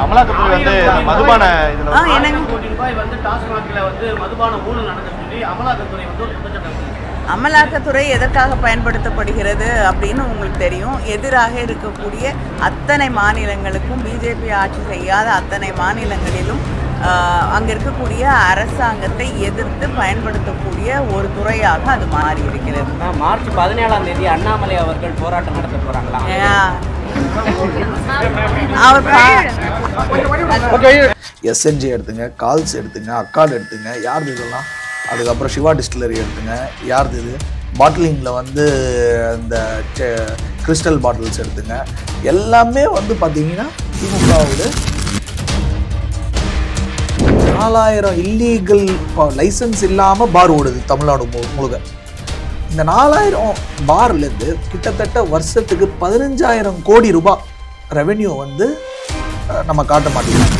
அமலாக்கத்துறை வந்து மதுபான கோடி ரூபாய் வந்து டாஸ்மாக்ல வந்து மதுபான ஊழல் நடக்குதுன்னு சொல்லி அமலாக்கத்துறை வந்து ஒரு குற்றச்சாட்டு. அமலாக்கத்துறை எதற்காக பயன்படுத்தப்படுகிறது அப்படின்னு உங்களுக்கு தெரியும். எதிராக இருக்கக்கூடிய அத்தனை மாநிலங்களுக்கும், பிஜேபி ஆட்சி செய்யாத அத்தனை மாநிலங்களிலும் அங்கே இருக்கக்கூடிய அரசாங்கத்தை எதிர்த்து பயன்படுத்தக்கூடிய ஒரு துறையாக அது மாறி இருக்கிறது. மார்ச் 17 அண்ணாமலை அவர்கள் போராட்டம் நடத்த போறாங்களா? எஸ்என்ஜி எடுத்துங்க, கால்ஸ் எடுத்துங்க, அக்கார்டு எடுத்துங்க, யாருது இதெல்லாம்? அதுக்கப்புறம் சிவா டிஸ்டிலரி எடுத்துங்க, யாருது இது? பாட்டிலிங்கில் வந்து இந்த கிறிஸ்டல் பாட்டில்ஸ் எடுத்துங்க, எல்லாமே வந்து பார்த்தீங்கன்னா திமுகவோட 4000 இல்லீகல் லைசன்ஸ் இல்லாமல் பார் ஓடுது தமிழ்நாடு முழுக்க. இந்த 4000 பார்லேருந்து கிட்டத்தட்ட வருஷத்துக்கு 15,000 கோடி ரூபாய் ரெவென்யூ வந்து நம்ம காட்ட மாட்டேங்கிறோம்.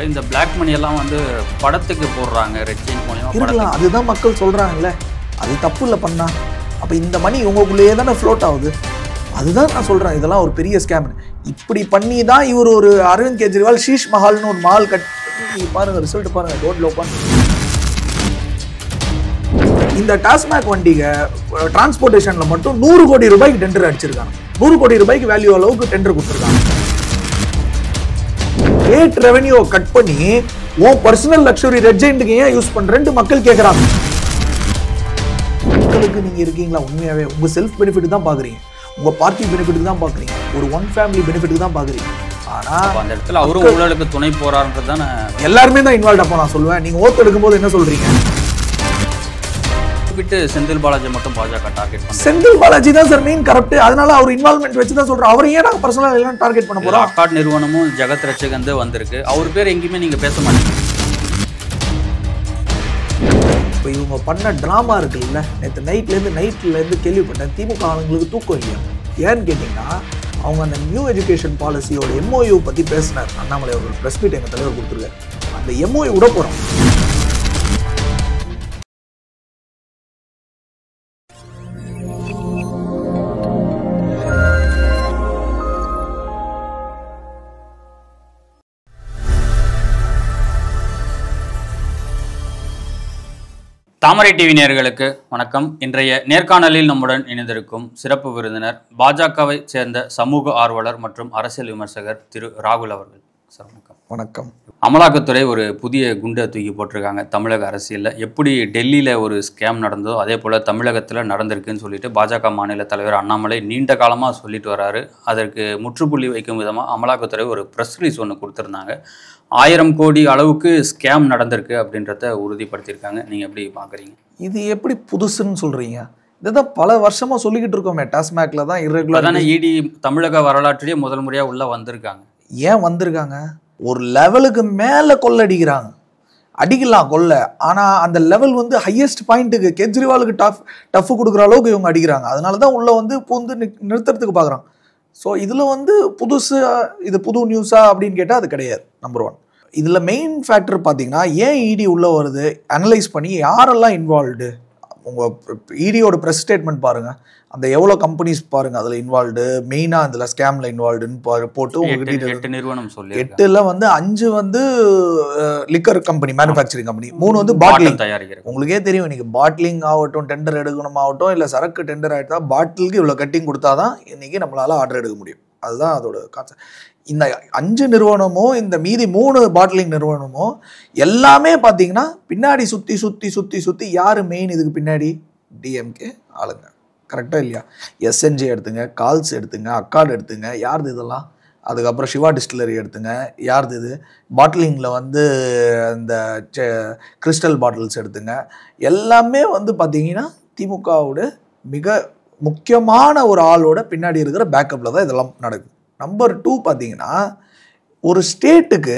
இந்த பிளாக் மணி எல்லாம் வந்து படத்துக்கு போடுறாங்க, ரெட் செயின் மூலமா இருக்கலாம். அதுதான் மக்கள் சொல்கிறாங்கல்ல, அது தப்பு இல்லை பண்ணா. அப்போ இந்த மணி உங்களுக்குள்ளேயே தானே ஃப்ளோட் ஆகுது. அதுதான் நான் சொல்கிறேன், இதெல்லாம் ஒரு பெரிய ஸ்கேம். இப்படி பண்ணி தான் இவர் ஒரு அரவிந்த் கெஜ்ரிவால் ஷீஷ் மஹால்னு ஒரு மால் கட்டி பாருங்கள், ரிசல்ட் பாருங்கள், ரோட்ல உட்காந்து. இந்த டாஸ்மாக் வண்டிங்க டிரான்ஸ்போர்ட்டேஷனில் மட்டும் 100 கோடி ரூபாய்க்கு டெண்டர் அடிச்சிருக்காங்க. 100 கோடி ரூபாய்க்கு வேல்யூ அளவுக்கு டெண்டர் கொடுத்துருக்காங்க. ரேட் ரெவென்யூ கட் பண்ணி உன் பர்சனல் லக்ஸுரி ரெட் ஜெயின்ட்டுக்கு ஏன் யூஸ் பண்றேன்னு மக்கள் கேட்குறாங்க. மக்களுக்கு நீங்க இருக்கீங்களா? உண்மையாவே உங்க செல்ஃப் பெனிஃபிட் தான் பாக்குறீங்க, உங்க பார்ட்டி பெனிஃபிட் தான் பாக்குறீங்க, ஒரு ஒன் ஃபேமிலி பெனிஃபிட் தான் பாக்குறீங்க. ஆனா அந்த இடத்துல அவரும் ஊழலுக்கு துணை போறாருன்றது தானே எல்லாருமே தான் இன்வால்வ். அப்போ நான் சொல்லுவேன், நீங்க ஓட்டு எடுக்கும் போது என்ன சொல்றீங்க? விட்டு செந்தில் பாலாஜி மட்டும் பாஜக டார்கெட் பண்ண. செந்தில் பாலாஜி தான் சார் மெயின் கரப்ட். அதனால அவர் இன்வால்வ்மெண்ட் வச்சு தான் சொல்றோம். அவர் ஏன் நாங்கள் பர்சனலாக எல்லாம் டார்கெட் பண்ண போறோம்? அக்கார்ட் நிறுவனமும் ஜெகத் ரட்சகந்து வந்திருக்கு, அவர் பேர் எங்கேயுமே நீங்க பேச மாட்டீங்க. இப்போ இவங்க பண்ண ட்ராமா இருக்குல்ல, நேற்று நைட்லேருந்து கேள்விப்பட்டேன், திமுக ஆளுங்களுக்கு தூக்கம் இல்லையா? ஏன்னு கேட்டிங்கன்னா, அவங்க அந்த நியூ எஜுகேஷன் பாலிசியோட MOU பற்றி பேசினார் அண்ணாமலை அவர்கள். ப்ரெஸ் மீட் எங்கள் தலைவர் கொடுத்துருக்காரு. அந்த MOU விட போகிறோம். தாமரை டிவி நேயர்களுக்கு வணக்கம். இன்றைய நேர்காணலில் நம்முடன் இணைந்திருக்கும் சிறப்பு விருந்தினர் பாஜகவை சேர்ந்த சமூக ஆர்வலர் மற்றும் அரசியல் விமர்சகர் திரு ராகுல் அவர்கள். சார் வணக்கம். வணக்கம். அமலாக்கத்துறை ஒரு புதிய குண்டை தூக்கி போட்டிருக்காங்க தமிழக அரசியலில். எப்படி டெல்லியில் ஒரு ஸ்கேம் நடந்ததோ அதே போல் தமிழகத்தில் நடந்திருக்குன்னு சொல்லிட்டு பாஜக மாநில தலைவர் அண்ணாமலை நீண்ட காலமாக சொல்லிட்டு வராரு. அதற்கு முற்றுப்புள்ளி வைக்கும் விதமாக அமலாக்கத்துறை ஒரு ப்ரெஸ் ரிலீஸ் ஒன்று கொடுத்துருந்தாங்க. 1000 கோடி அளவுக்கு ஸ்கேம் நடந்திருக்கு அப்படின்றத உறுதிப்படுத்தியிருக்காங்க. நீங்கள் எப்படி பார்க்குறீங்க? இது எப்படி புதுசுன்னு சொல்கிறீங்க? இதுதான் பல வருஷமாக சொல்லிக்கிட்டு இருக்கோமே. டாஸ்மாக்ல தான் இர்ரெகுலர் தானே இடி தமிழக வரலாற்றிலேயே முதல் முறையாக உள்ளே வந்திருக்காங்க. ஏன் வந்திருக்காங்க? ஒரு லெவலுக்கு மேலே கொள்ளடிக்கிறாங்க. அடிக்கலாம் கொள்ள, ஆனால் அந்த லெவல் வந்து ஹையஸ்ட் பாயிண்ட்டுக்கு கெஜ்ரிவாலுக்கு டஃப் கொடுக்குற அளவுக்கு இவங்க அடிக்கிறாங்க. அதனால தான் உள்ளே வந்து பூந்து நிறுத்துறதுக்கு பார்க்குறாங்க. ஸோ இதில் வந்து புதுசு, இது புது நியூஸா அப்படின்னு கேட்டால் அது கிடையாது. நம்பர் 1. இதில் மெயின் ஃபேக்டர் பார்த்தீங்கன்னா, ஏன் இடி உள்ளே வருது அனலைஸ் பண்ணி யாரெல்லாம் இன்வால்வ்டு. உங்கள் இடியோட ப்ரெஸ் ஸ்டேட்மெண்ட் பாருங்கள், அந்த எவ்வளோ கம்பெனிஸ் பாருங்கள் அதில் இன்வால்வ்டு, மெயினாக அதில் ஸ்கேமில் இன்வால்வ்டுன்னு போட்டு உங்களுக்கு 8 நிறுவனம் சொல்லி 8ல் வந்து 5 வந்து லிக்கர் கம்பெனி, மேனுஃபேக்சரிங் கம்பெனி, 3 வந்து பாட்டிலிங் தயாரிக்கிறது. உங்களுக்கே தெரியும், இன்னைக்கு பாட்டிலிங் ஆகட்டும், டெண்டர் எடுக்கணும் ஆகட்டும், இல்லை சரக்கு டெண்டர் ஆகிட்டா பாட்டிலுக்கு இவ்வளோ கட்டிங் கொடுத்தா தான் இன்றைக்கி நம்மளால் ஆர்டர் எடுக்க முடியும். அதுதான் அதோட கான்செப்ட். இந்த 5 நிறுவனமோ இந்த மீதி 3 பாட்டிலிங் நிறுவனமோ எல்லாமே பார்த்தீங்கன்னா பின்னாடி சுற்றி யார் மெயின் இதுக்கு பின்னாடி? டிஎம்கே ஆளுங்க. கரெக்டாக இல்லையா? எஸ்என்ஜி எடுத்துங்க, கால்ஸ் எடுத்துங்க, அக்கார்டு எடுத்துங்க, யாருது இதெல்லாம்? அதுக்கப்புறம் சிவா டிஸ்டிலரி எடுத்துங்க, யாருது இது? பாட்டிலிங்கில் வந்து இந்த கிறிஸ்டல் பாட்டில்ஸ் எடுத்துங்க, எல்லாமே வந்து பார்த்தீங்கன்னா திமுகவோட மிக முக்கியமான ஒரு ஆளோட பின்னாடி இருக்கிற பேக்கப்பில் தான் இதெல்லாம் நடக்குது. நம்பர் 2 பார்த்தீங்கன்னா, ஒரு ஸ்டேட்டுக்கு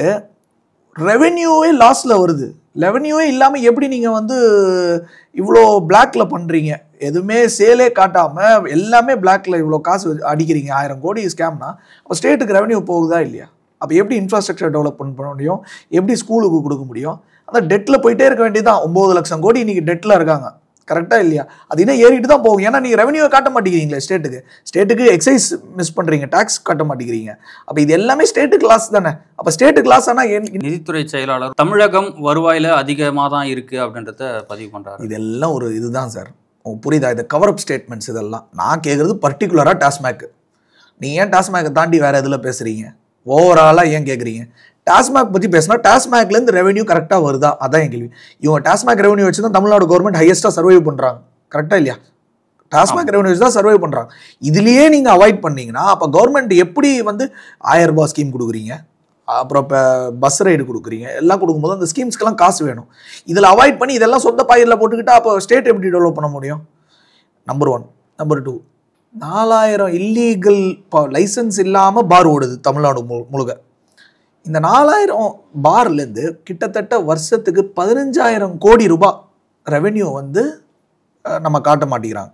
ரெவென்யூவே லாஸில் வருது. ரெவென்யூவே இல்லாமல் எப்படி நீங்கள் வந்து இவ்வளோ பிளாக்ல பண்ணுறீங்க? எதுவுமே சேலே காட்டாமல் எல்லாமே பிளாக்ல இவ்வளோ காசு அடிக்கிறீங்க. 1000 கோடி ஸ்கேம்னா அப்போ ஸ்டேட்டுக்கு ரெவென்யூ போகுதா இல்லையா? அப்போ எப்படி இன்ஃப்ராஸ்ட்ரக்சர் டெவலப்மெண்ட் பண்ண முடியும்? எப்படி ஸ்கூலுக்கு கொடுக்க முடியும்? அந்த டெட்டில் போயிட்டே இருக்க வேண்டியதான். 9 லட்சம் கோடி இன்றைக்கி டெட்டில் இருக்காங்க. கரெக்டாக இல்லையா? அது இன்னும் ஏறிட்டு தான் போகும். ஏன்னா நீங்கள் ரெவன்யூவை காட்ட மாட்டேங்கிறீங்களே ஸ்டேட்டுக்கு எக்ஸைஸ் மிஸ் பண்ணுறீங்க, டேக்ஸ் காட்ட மாட்டேங்கிறீங்க. அப்போ இது எல்லாமே ஸ்டேட்டுக்கு லாஸ் தானே. அப்போ ஸ்டேட்டுக்கு லாஸ் ஆனால் நிதித்துறை செயலாளர் தமிழகம் வருவாயில் அதிகமாக தான் இருக்குது அப்படின்றத பதிவு பண்ணுறாரு. இதெல்லாம் ஒரு இதுதான் சார், புரியுதா? இது கவரப் ஸ்டேட்மெண்ட்ஸ் இதெல்லாம். நான் கேட்குறது பர்டிகுலராக டாஸ்மாக். நீ ஏன் டாஸ்மாகை தாண்டி வேறு எதில் பேசுகிறீங்க? ஓவராலாக ஏன் கேட்குறீங்க? டாஸ்மாக் பற்றி பேசினா டாஸ்மாக்லேருந்து ரெவன்யூ கரெக்டாக வருதா? அதான் என் கேள்வி. இவங்க டாஸ்மாக் ரெவன்யூ வச்சு தான் தமிழ்நாடு கவர்மெண்ட் ஹையஸ்ட்டாக சர்வைவ் பண்ணுறாங்க, கரெக்டாக இல்லையா? டாஸ்மாக் ரெவன்யூ வச்சு தான் சர்வை பண்ணுறாங்க. இதுலேயே நீங்கள் அவாய்ட் பண்ணீங்கன்னா அப்போ கவர்மெண்ட் எப்படி வந்து 1000 ரூபாய் ஸ்கீம் கொடுக்குறீங்க, அப்புறம் இப்போ பஸ் ரைடு கொடுக்குறீங்க, எல்லாம் கொடுக்கும்போது அந்த ஸ்கீம்ஸ்க்கெல்லாம் காசு வேணும். இதில் அவாய்ட் பண்ணி இதெல்லாம் சொந்த பாயில் போட்டுக்கிட்டா அப்போ ஸ்டேட் எப்படி டெவலப் பண்ண முடியும்? நம்பர் 1. நம்பர் 2, 4000 இல்லீகல் லைசன்ஸ் இல்லாமல் பார் ஓடுது தமிழ்நாடு முழுக்க. இந்த 4000 பார்லேருந்து கிட்டத்தட்ட வருஷத்துக்கு 15,000 கோடி ரூபாய் ரெவென்யூ வந்து நம்ம காட்ட மாட்டேங்கிறாங்க.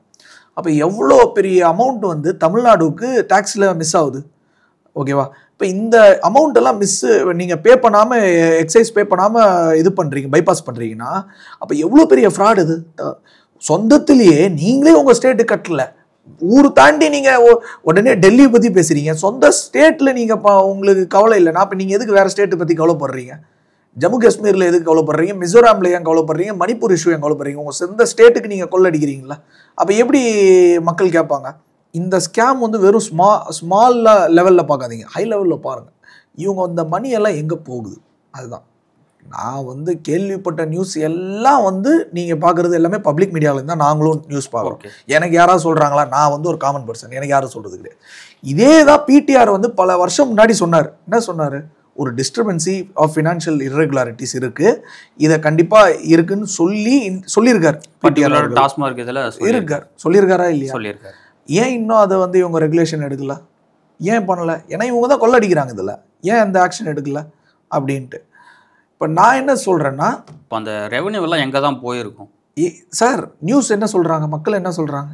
அப்போ எவ்வளோ பெரிய அமௌண்ட் வந்து தமிழ்நாடுக்கு டேக்ஸில் மிஸ் ஆகுது, ஓகேவா? இப்போ இந்த அமௌண்ட் எல்லாம் நீங்கள் பே பண்ணாமல், எக்ஸைஸ் பே பண்ணாமல் இது பண்ணுறீங்க, பைபாஸ் பண்ணுறீங்கன்னா அப்போ எவ்வளோ பெரிய ஃப்ராட் இது. சொந்தத்திலேயே நீங்களே உங்கள் ஸ்டேட்டு கட்டலை, ஊர் தாண்டி நீங்கள் உடனே டெல்லியை பற்றி பேசுகிறீங்க. சொந்த ஸ்டேட்டில் நீங்கள் உங்களுக்கு கவலை இல்லைனா அப்போ நீங்கள் எதுக்கு வேறு ஸ்டேட்டை பற்றி கவலைப்படுறீங்க? ஜம்மு காஷ்மீரில் எதுக்கு கவலைப்படுறீங்க? மிசோராமில் ஏன் கவலைப்படுறீங்க? மணிப்பூர் இஷ்யூ ஏன் கவலைப்படுறீங்க? உங்கள் சொந்த ஸ்டேட்டுக்கு நீங்கள் கொள்ளடிக்கிறீங்களா? அப்போ எப்படி மக்கள் கேட்பாங்க? இந்த ஸ்கேம் வந்து வெறும் ஸ்மால் லெவலில் பார்க்காதீங்க, ஹை லெவலில் பாருங்கள். இவங்க அந்த மணியெல்லாம் எங்கே போகுது? அதுதான் நான் வந்து கேள்விப்பட்ட நியூஸ் எல்லாம் வந்து நீங்கள் பார்க்குறது எல்லாமே பப்ளிக் மீடியாவில் தான் நாங்களும் நியூஸ் பார்க்குறோம். எனக்கு யாராவது சொல்கிறாங்களா? நான் வந்து ஒரு காமன் பர்சன், எனக்கு யாரும் சொல்கிறது கிடையாது. இதே தான் பிடிஆர் வந்து பல வருஷம் முன்னாடி சொன்னார். என்ன சொன்னார்? ஒரு டிஸ்டர்பன்சி ஆஃப் ஃபினான்ஷியல் இர்ரெகுலாரிட்டிஸ் இருக்குது, இதை கண்டிப்பாக இருக்குன்னு சொல்லியிருக்கார். டாஸ்மாக் இதில் இருக்கார், சொல்லியிருக்காரா இல்லையா? சொல்லியிருக்காரு. ஏன் இன்னும் அதை வந்து இவங்க ரெகுலேஷன் எடுக்கல? ஏன் பண்ணலை? ஏன்னா இவங்க தான் கொள்ளடிக்கிறாங்க, இதில் ஏன் அந்த ஆக்ஷன் எடுக்கல அப்படின்ட்டு. இப்போ நான் என்ன சொல்கிறேன்னா, இப்போ அந்த ரெவன்யூவெல்லாம் எங்கே தான் போயிருக்கும் சார்? நியூஸ் என்ன சொல்கிறாங்க, மக்கள் என்ன சொல்கிறாங்க,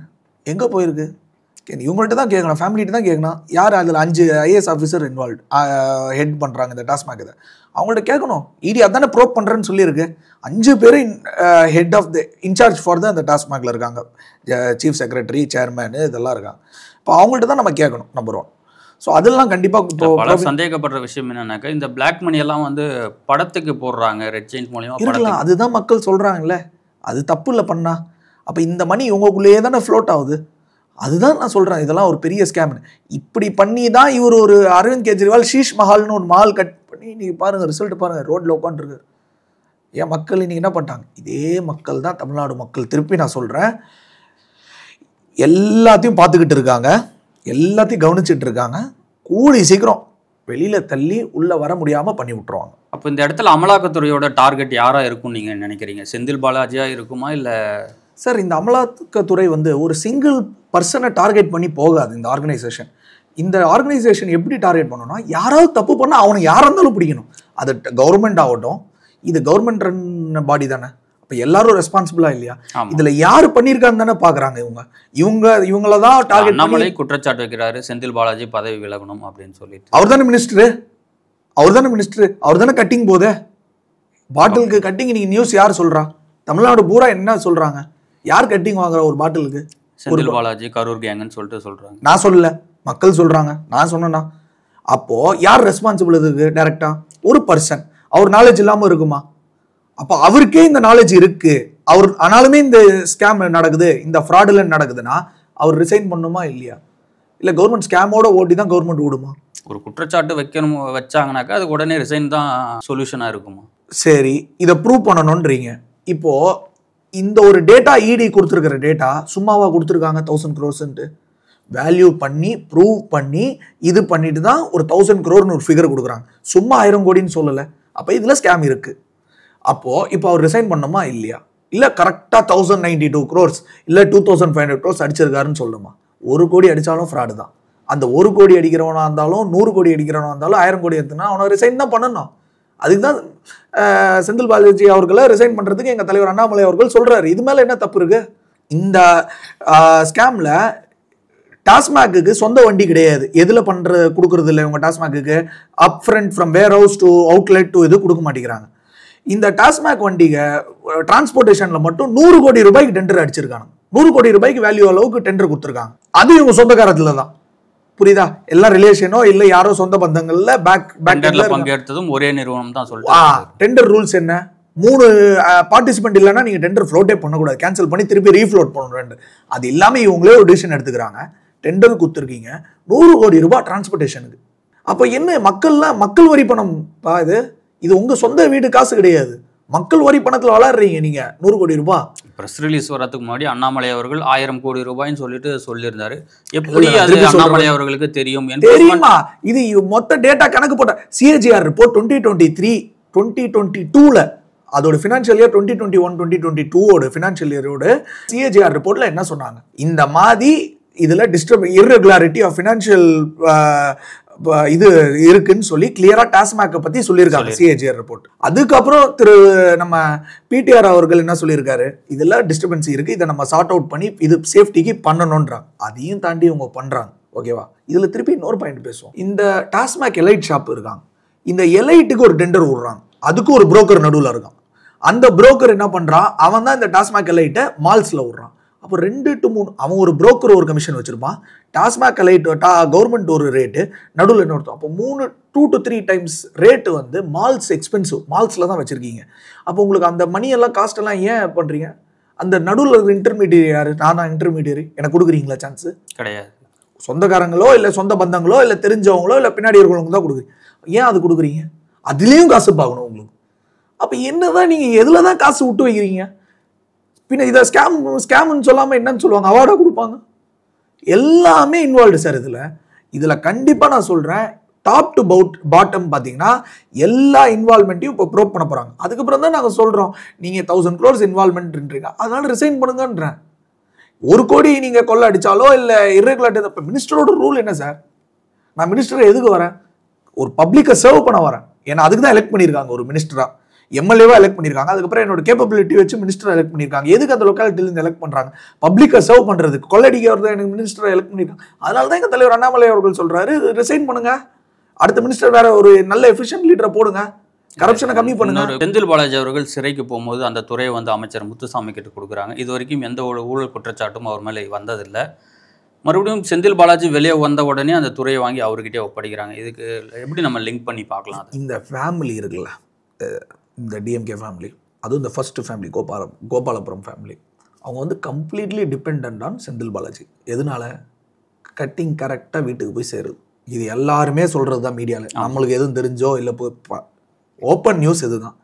எங்கே போயிருக்கு? இவங்கள்ட்ட தான் கேட்கணும், ஃபேமிலிகிட்ட தான் கேட்கணும். யார் அதில் 5 IAS ஆஃபீஸர் இன்வால்வ் ஹெட் பண்ணுறாங்க இந்த டாஸ்மாக் இதை, அவங்கள்ட்ட கேட்கணும். இடி அதானே ப்ரோப் பண்ணுறேன்னு சொல்லியிருக்கு. 5 பேர் head of the incharge for the அந்த டாஸ்மாகில் இருக்காங்க, சீஃப் செக்ரட்டரி, சேர்மேனு இதெல்லாம் இருக்காங்க. இப்போ அவங்கள்ட்ட தான் நம்ம கேட்கணும், நம்பர் 1. ஸோ அதெல்லாம் கண்டிப்பாக பல சந்தேகப்படுற விஷயம் என்னன்னாக்கா, இந்த பிளாக் மணி எல்லாம் வந்து படத்துக்கு போடுறாங்க, ரெட் செயின்ஸ் மூலியமா இருக்கலாம். அதுதான் மக்கள் சொல்கிறாங்களே, அது தப்பு இல்லை பண்ணா. அப்போ இந்த மணி உங்களுக்குள்ளேயே தானே ஃப்ளோட் ஆகுது. அதுதான் நான் சொல்கிறேன், இதெல்லாம் ஒரு பெரிய ஸ்கேம்னு. இப்படி பண்ணி தான் இவர் ஒரு அரவிந்த் கெஜ்ரிவால் ஷீஷ் மஹால்னு ஒரு மால் கட் பண்ணி, நீங்கள் பாருங்கள் ரிசல்ட் பாருங்கள், ரோட்டில் உட்காந்துருக்காரு. ஏன் மக்கள் இன்னைக்கு என்ன பண்ணிட்டாங்க? இதே மக்கள் தான் தமிழ்நாடு மக்கள். திருப்பி நான் சொல்கிறேன், எல்லாத்தையும் பார்த்துக்கிட்டு இருக்காங்க, எல்லாத்தையும் கவனிச்சுட்டு இருக்காங்க. கூடி சீக்கிரம் வெளியில் தள்ளி உள்ளே வர முடியாமல் பண்ணி விட்டுருவாங்க. அப்போ இந்த இடத்துல அமலாக்கத்துறையோட டார்கெட் யாராக இருக்கும்னு நீங்கள் நினைக்கிறீங்க? செந்தில் பாலாஜியாக இருக்குமா இல்லை? சார், இந்த அமலாக்கத்துறை வந்து ஒரு சிங்கிள் பர்சனை டார்கெட் பண்ணி போகாது. இந்த ஆர்கனைசேஷன் எப்படி டார்கெட் பண்ணணும்னா, யாராவது தப்பு பண்ணால் அவனை யாராக இருந்தாலும் பிடிக்கணும். அது கவர்மெண்ட் ஆகட்டும், இது கவர்மெண்ட் ரன் பாடி தானே, அப்போ எல்லாரும் ரெஸ்பான்சிபிளா இல்லையா? இதில் யார் பண்ணியிருக்காங்க தானே பார்க்குறாங்க. இவங்கள தான் டார்கெட். அண்ணாமலை குற்றச்சாட்டு வைக்கிறாரு, செந்தில் பாலாஜி பதவி விலகணும் அப்படின்னு சொல்லிட்டு. அவர் தானே மினிஸ்டர், அவர் தானே கட்டிங் போதே பாட்டிலுக்கு கட்டிங். நீங்கள் நியூஸ் யார் சொல்கிறா? தமிழ்நாடு பூரா என்ன சொல்கிறாங்க? யார் கட்டிங் வாங்குற ஒரு பாட்டிலுக்கு? செந்தில் பாலாஜி கரூர் கேங்கன்னு சொல்லிட்டு சொல்கிறாங்க. நான் சொல்லல, மக்கள் சொல்கிறாங்க. நான் சொன்னேன்னா அப்போது யார் ரெஸ்பான்சிபிள்? இதுக்கு டைரெக்டாக ஒரு பர்சன். அவர் நாலேஜ் இல்லாமல் இருக்குமா? அப்போ அவருக்கே இந்த நாலேஜ் இருக்குது, அவர் ஆனாலுமே இந்த ஸ்கேம் நடக்குது, இந்த ஃப்ராடுலன்ட் நடக்குதுன்னா அவர் ரிசைன் பண்ணுமா இல்லையா? இல்லை கவர்மெண்ட் ஸ்கேமோட ஓட்டி தான் கவர்மெண்ட் விடுமா? ஒரு குற்றச்சாட்டு வச்சாங்கனாக்கா அது உடனே ரிசைன் தான் சொல்யூஷனாக இருக்குமா? சரி, இதை ப்ரூவ் பண்ணணுன்றீங்க. இப்போது இந்த ஒரு டேட்டா இடி கொடுத்துருக்கிற டேட்டா சும்மாவா கொடுத்துருக்காங்க? 1000 crores வேல்யூ பண்ணி ப்ரூவ் பண்ணி இது பண்ணிட்டு தான் ஒரு 1000 crore ஒரு ஃபிகர் கொடுக்குறாங்க. சும்மா 1000 கோடின்னு சொல்லலை. அப்போ இதில் ஸ்கேம் இருக்குது. அப்போது இப்போ அவர் ரிசைன் பண்ணணுமா இல்லையா? இல்லை கரெக்டாக 1092 crores இல்லை 2500 crores அடிச்சிருக்காருன்னு சொல்லுமா? 1 கோடி அடித்தாலும் ஃப்ராடு தான். அந்த 1 கோடி அடிக்கிறவனாக இருந்தாலும் 100 கோடி அடிக்கிறவனாக இருந்தாலும் 1000 கோடி எடுத்துனா அவனை ரிசைன் தான் பண்ணணும். அதுக்கு தான் செந்தில் பாலாஜி அவர்களை ரிசைன் பண்ணுறதுக்கு எங்கள் தலைவர் அண்ணாமலை அவர்கள் சொல்கிறாரு. இது மேலே என்ன தப்பு இருக்குது? இந்த ஸ்கேமில் டாஸ்மாக்கு சொந்த வண்டி கிடையாது. எதில் கொடுக்குறது இல்லை இவங்க டாஸ்மாக்கு. Up front from warehouse to outlet to இது கொடுக்க மாட்டேங்கிறாங்க. இந்த டாஸ்மாக் வண்டிக டிரான்ஸ்போர்ட்டேஷன்ல மட்டும் 100 கோடி ரூபாய்க்கு டெண்டர் அடிச்சிருக்காங்க. 100 கோடி ரூபாய்க்கு வேல்யூ அளவுக்கு டெண்டர் கொடுத்துருக்காங்க. அது இவங்க சொந்தக்காரத்துல தான். புரியுதா? எல்லாம் ரிலேஷனோ இல்ல யாரோ சொந்த பந்தங்கள்ல பேக்ல பங்கெடுத்ததும் ஒரே நிறுவனம் தான் சொல்லிட்டு. டெண்டர் ரூல்ஸ் என்ன? 3 பார்ட்டிசிபென்ட் இல்லைன்னா நீங்க டெண்டர் ஃப்ளோட்டே பண்ணக்கூடாது, கேன்சல் பண்ணி திருப்பி ரீஃப்ளோட் பண்ணணும். அது இல்லாம இவங்களே ஒரு டிசிஷன் எடுத்துக்கிறாங்க. டெண்டர் கொடுத்துருக்கீங்க 100 கோடி ரூபாய் டிரான்ஸ்போர்ட்டேஷனுக்கு. அப்ப என்ன மக்கள் வரி பணம் இது உங்க சொந்த வீடு காசு கிடையாது. மக்கள் வரி பணத்துல வளர்றீங்க நீங்க 100 கோடி ரூபாய். பிரஸ் ரிலீஸ் வரதுக்கு முன்னாடி அண்ணாமலை அவர்கள் 1000 கோடி ரூபாய்ன்னு சொல்லிட்டு சொல்லியிருந்தாரு. எப்படி அது அண்ணாமலை அவர்களுக்கு தெரியுமா? இது மொத்த டேட்டா கணக்கு போட்ட சிஏஜிஆர் ரிப்போர்ட் 2022ல அதோட ஃபினான்ஷியல் இயர் 2021-2022 ஃபினான்ஷியல் இயரோட சிஏஜிஆர் ரிப்போர்ட்ல என்ன சொன்னாங்க? இந்த மாதிரி இதுல irregularity ஆஃப் ஃபினான்ஷியல் இது இருக்குன்னு சொல்லி கிளியரா டாஸ்மாக் பத்தி சொல்லியிருக்காங்க சிஏஜிஆர் ரிப்போர்ட். அதுக்கப்புறம் நம்ம பிடிஆர் அவர்கள் என்ன சொல்லியிருக்காரு? இதுல டிஸ்டர்பன்ஸ் இருக்கு, இதை நம்ம சார்ட் அவுட் பண்ணி இது சேஃப்டிக்கு பண்ணணும்ன்றாங்க. அதையும் தாண்டி அவங்க பண்றாங்க. ஓகேவா? இதுல திருப்பி இன்னொரு பாயிண்ட் பேசுவோம். இந்த டாஸ்மாக் எலைட் ஷாப் இருக்காங்க. இந்த எலைட்டுக்கு ஒரு டெண்டர் விடுறாங்க. அதுக்கு ஒரு புரோக்கர் நடுவில் இருக்கான். அந்த புரோக்கர் என்ன பண்றான்? அவன் தான் இந்த டாஸ்மாக் எலைட்டை மால்ஸ்ல விடுறான். அப்போ 2 to 3 அவன் ஒரு புரோக்கர் ஒரு கமிஷன் வச்சிருப்பான். டாஸ்மாக் எலைட் கவர்மெண்ட் ஒரு ரேட்டு, நடுவில் என்ன ஒருத்தம். அப்போ 2 to 3 டைம்ஸ் ரேட்டு வந்து மால்ஸ் எக்ஸ்பென்சிவ், மால்ஸ்ல தான் வச்சிருக்கீங்க. அப்போ உங்களுக்கு அந்த மணி எல்லாம் காஸ்ட் எல்லாம் ஏன் பண்றீங்க? அந்த நடுவில் இருக்கிற இன்டர்மீடியரி யாரு? நானா இன்டர்மீடியரி? எனக்கு கொடுக்குறீங்களா சான்ஸ்? கிடையாது. சொந்தக்காரங்களோ இல்லை சொந்த பந்தங்களோ இல்லை தெரிஞ்சவங்களோ இல்லை பின்னாடி இருக்கிறவங்க தான் கொடுக்குறீங்க. ஏன் அது கொடுக்குறீங்க? அதுலேயும் காசு பார்க்கணும் உங்களுக்கு. அப்போ என்னதான் நீங்கள் எதில் தான் காசு விட்டு வைக்கிறீங்க? பின்ன இதை ஸ்கேம்னு சொல்லாமல் என்னன்னு சொல்லுவாங்க? அவார்டாக கொடுப்பாங்க. எல்லாமே இன்வால்வ்டு சார் இதில் கண்டிப்பாக நான் சொல்கிறேன். டாப் டு பாட்டம் பார்த்தீங்கன்னா எல்லா இன்வால்மெண்ட்டையும் இப்போ ப்ரோப் பண்ண போகிறாங்க. அதுக்கப்புறம் தான் நாங்கள் சொல்கிறோம் நீங்கள் 1000 crores இன்வால்மெண்ட்ன்றீங்க, அதனால ரிசைன் பண்ணுங்கன்றேன். 1 கோடி நீங்கள் கொள்ள அடித்தாலோ இல்லை இர்ரெகுலாரிட்டி. இப்போ மினிஸ்டரோட ரூல் என்ன சார்? நான் மினிஸ்டரை எதுக்கு வரேன்? ஒரு பப்ளிக்கை சர்வ் பண்ண வரேன். ஏன்னா அதுக்கு தான் எலெக்ட் பண்ணியிருக்காங்க ஒரு மினிஸ்டரா, எம்எல்ஏவா எலெக்ட் பண்ணியிருக்காங்க. அதுக்கப்புறம் என்னோட கேப்பபிலிட்டி வச்சு மினிஸ்டர் எலெக்ட் பண்ணியிருக்காங்க. எதுக்கு அந்த லொக்காலிட்டியிலேருந்து எலெக்ட் பண்ணுறாங்க? பப்ளிக்கை சர்வ் பண்ணுறதுக்கு. கொள்ளடிக்கிறது தான் எனக்கு மினிஸ்டரை எலெக்ட் பண்ணியிருக்காங்க. அதனால தான் எங்கள் தலைவர் அண்ணாமலை அவர்கள் சொல்கிறாரு ரிசைன் பண்ணுங்க, அடுத்த மினிஸ்டர் வேற ஒரு நல்ல எஃபிஷியன்ட் லீடரை போடுங்க, கரப்ஷனை கம்மி பண்ணுங்க. செந்தில் பாலாஜி அவர்கள் சிறைக்கு போகும்போது அந்த துறையை வந்து அமைச்சர் முத்துசாமி கிட்ட கொடுக்குறாங்க. இது வரைக்கும் எந்த ஒரு ஊழல் குற்றச்சாட்டும் அவர் மேலே வந்ததில்லை. மறுபடியும் செந்தில் பாலாஜி வெளியே வந்த உடனே அந்த துறையை வாங்கி அவர்கிட்டே ஒப்படைக்கிறாங்க. இதுக்கு எப்படி நம்ம லிங்க் பண்ணி பார்க்கலாம்? இந்த ஃபேமிலி இருக்குல்ல, இந்த டிஎம்கே ஃபேமிலி, அதுவும் இந்த ஃபர்ஸ்ட் ஃபேமிலி கோபாலபுரம் ஃபேமிலி, அவங்க வந்து completely depend on Senthil Balaji. எதனால? கட்டிங் கரெக்டாக வீட்டுக்கு போய் சேருது. இது எல்லாருமே சொல்கிறது தான் மீடியாவில். நம்மளுக்கு எதுவும் தெரிஞ்சோ இல்லை ஓப்பன் நியூஸ் இதுதான்.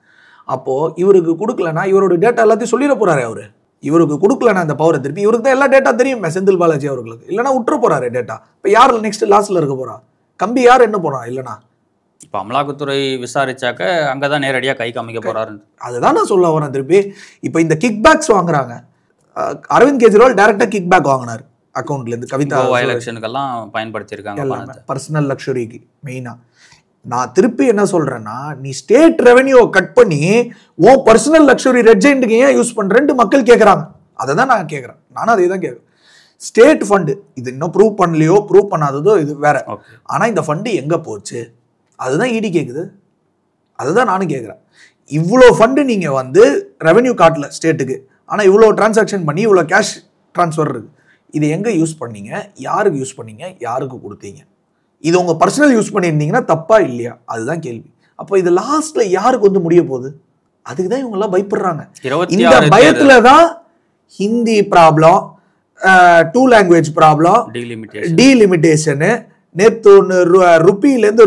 அப்போது இவருக்கு கொடுக்கலன்னா இவரோட டேட்டா எல்லாத்தையும் சொல்லிட போகிறாரு. இவருக்கு கொடுக்கலன்னா இந்த பவரை திருப்பி இவருக்கு தான் எல்லா டேட்டா தெரியுமே செந்தில் பாலாஜி அவர்களுக்கு. இல்லைனா விட்டுற போகிறாரு டேட்டா. இப்போ யார் நெக்ஸ்ட் லாஸ்ட்டில் இருக்க போகிறா? கம்பி யார் என்ன போகிறா? இல்லைனா இப்போ அமலாக்கத்துறை விசாரிச்சாக்க அங்கே தான் நேரடியாக கை காமிக்க போகிறாரு. அதுதான் நான் சொல்ல வரேன் திருப்பி. இப்போ இந்த கிக் பேக்ஸ் வாங்குறாங்க. அரவிந்த் கெஜ்ரிவால் டைரக்டாக கிக் பேக் வாங்கினார் அக்கௌண்ட்லேருந்து. கவிதா எலெக்ஷனுக்கெல்லாம் பயன்படுத்தியிருக்காங்க பர்சனல் லக்ஸுரிக்கு மெயினாக. நான் திருப்பி என்ன சொல்றேன்னா, நீ ஸ்டேட் ரெவென்யூ கட் பண்ணி உன் பர்சனல் லக்ஸுரி ரெட்ஜெண்டுக்கு ஏன் யூஸ் பண்றேன்னு மக்கள் கேட்குறாங்க. அதை தான் நான் கேட்குறேன். நானும் அதே தான் கேட்குறேன். ஸ்டேட் ஃபண்டு இது இன்னும் ப்ரூவ் பண்ணலையோ ப்ரூவ் பண்ணாததோ இது வேற. ஆனால் இந்த ஃபண்டு எங்கே போச்சு அதுதான் இடி கேட்குது. அதுதான் நானும் கேட்குறேன். இவ்வளோ ஃபண்டு நீங்கள் வந்து ரெவென்யூ காட்டல ஸ்டேட்டுக்கு, ஆனால் இவ்வளோ டிரான்சாக்ஷன் பண்ணி இவ்வளோ கேஷ் ட்ரான்ஸ்ஃபர் இருக்கு. இது எங்கே யூஸ் பண்ணீங்க? யாருக்கு யூஸ் பண்ணீங்க? யாருக்கு கொடுத்தீங்க? இது உங்க பர்சனல் யூஸ் பண்ணியிருந்தீங்கன்னா தப்பா இல்லையா? அதுதான் கேள்வி. அப்போ இது லாஸ்ட்ல யாருக்கு வந்து முடிய போகுது? அதுக்கு தான் இவங்க எல்லாம் பயப்படுறாங்க. இந்த பயத்துல தான் ஹிந்தி ப்ராப்ளம், 2 language ப்ராப்ளம், டீலிமிட்டேஷனு, நேற்று ஒன்று ருப்பிலேருந்து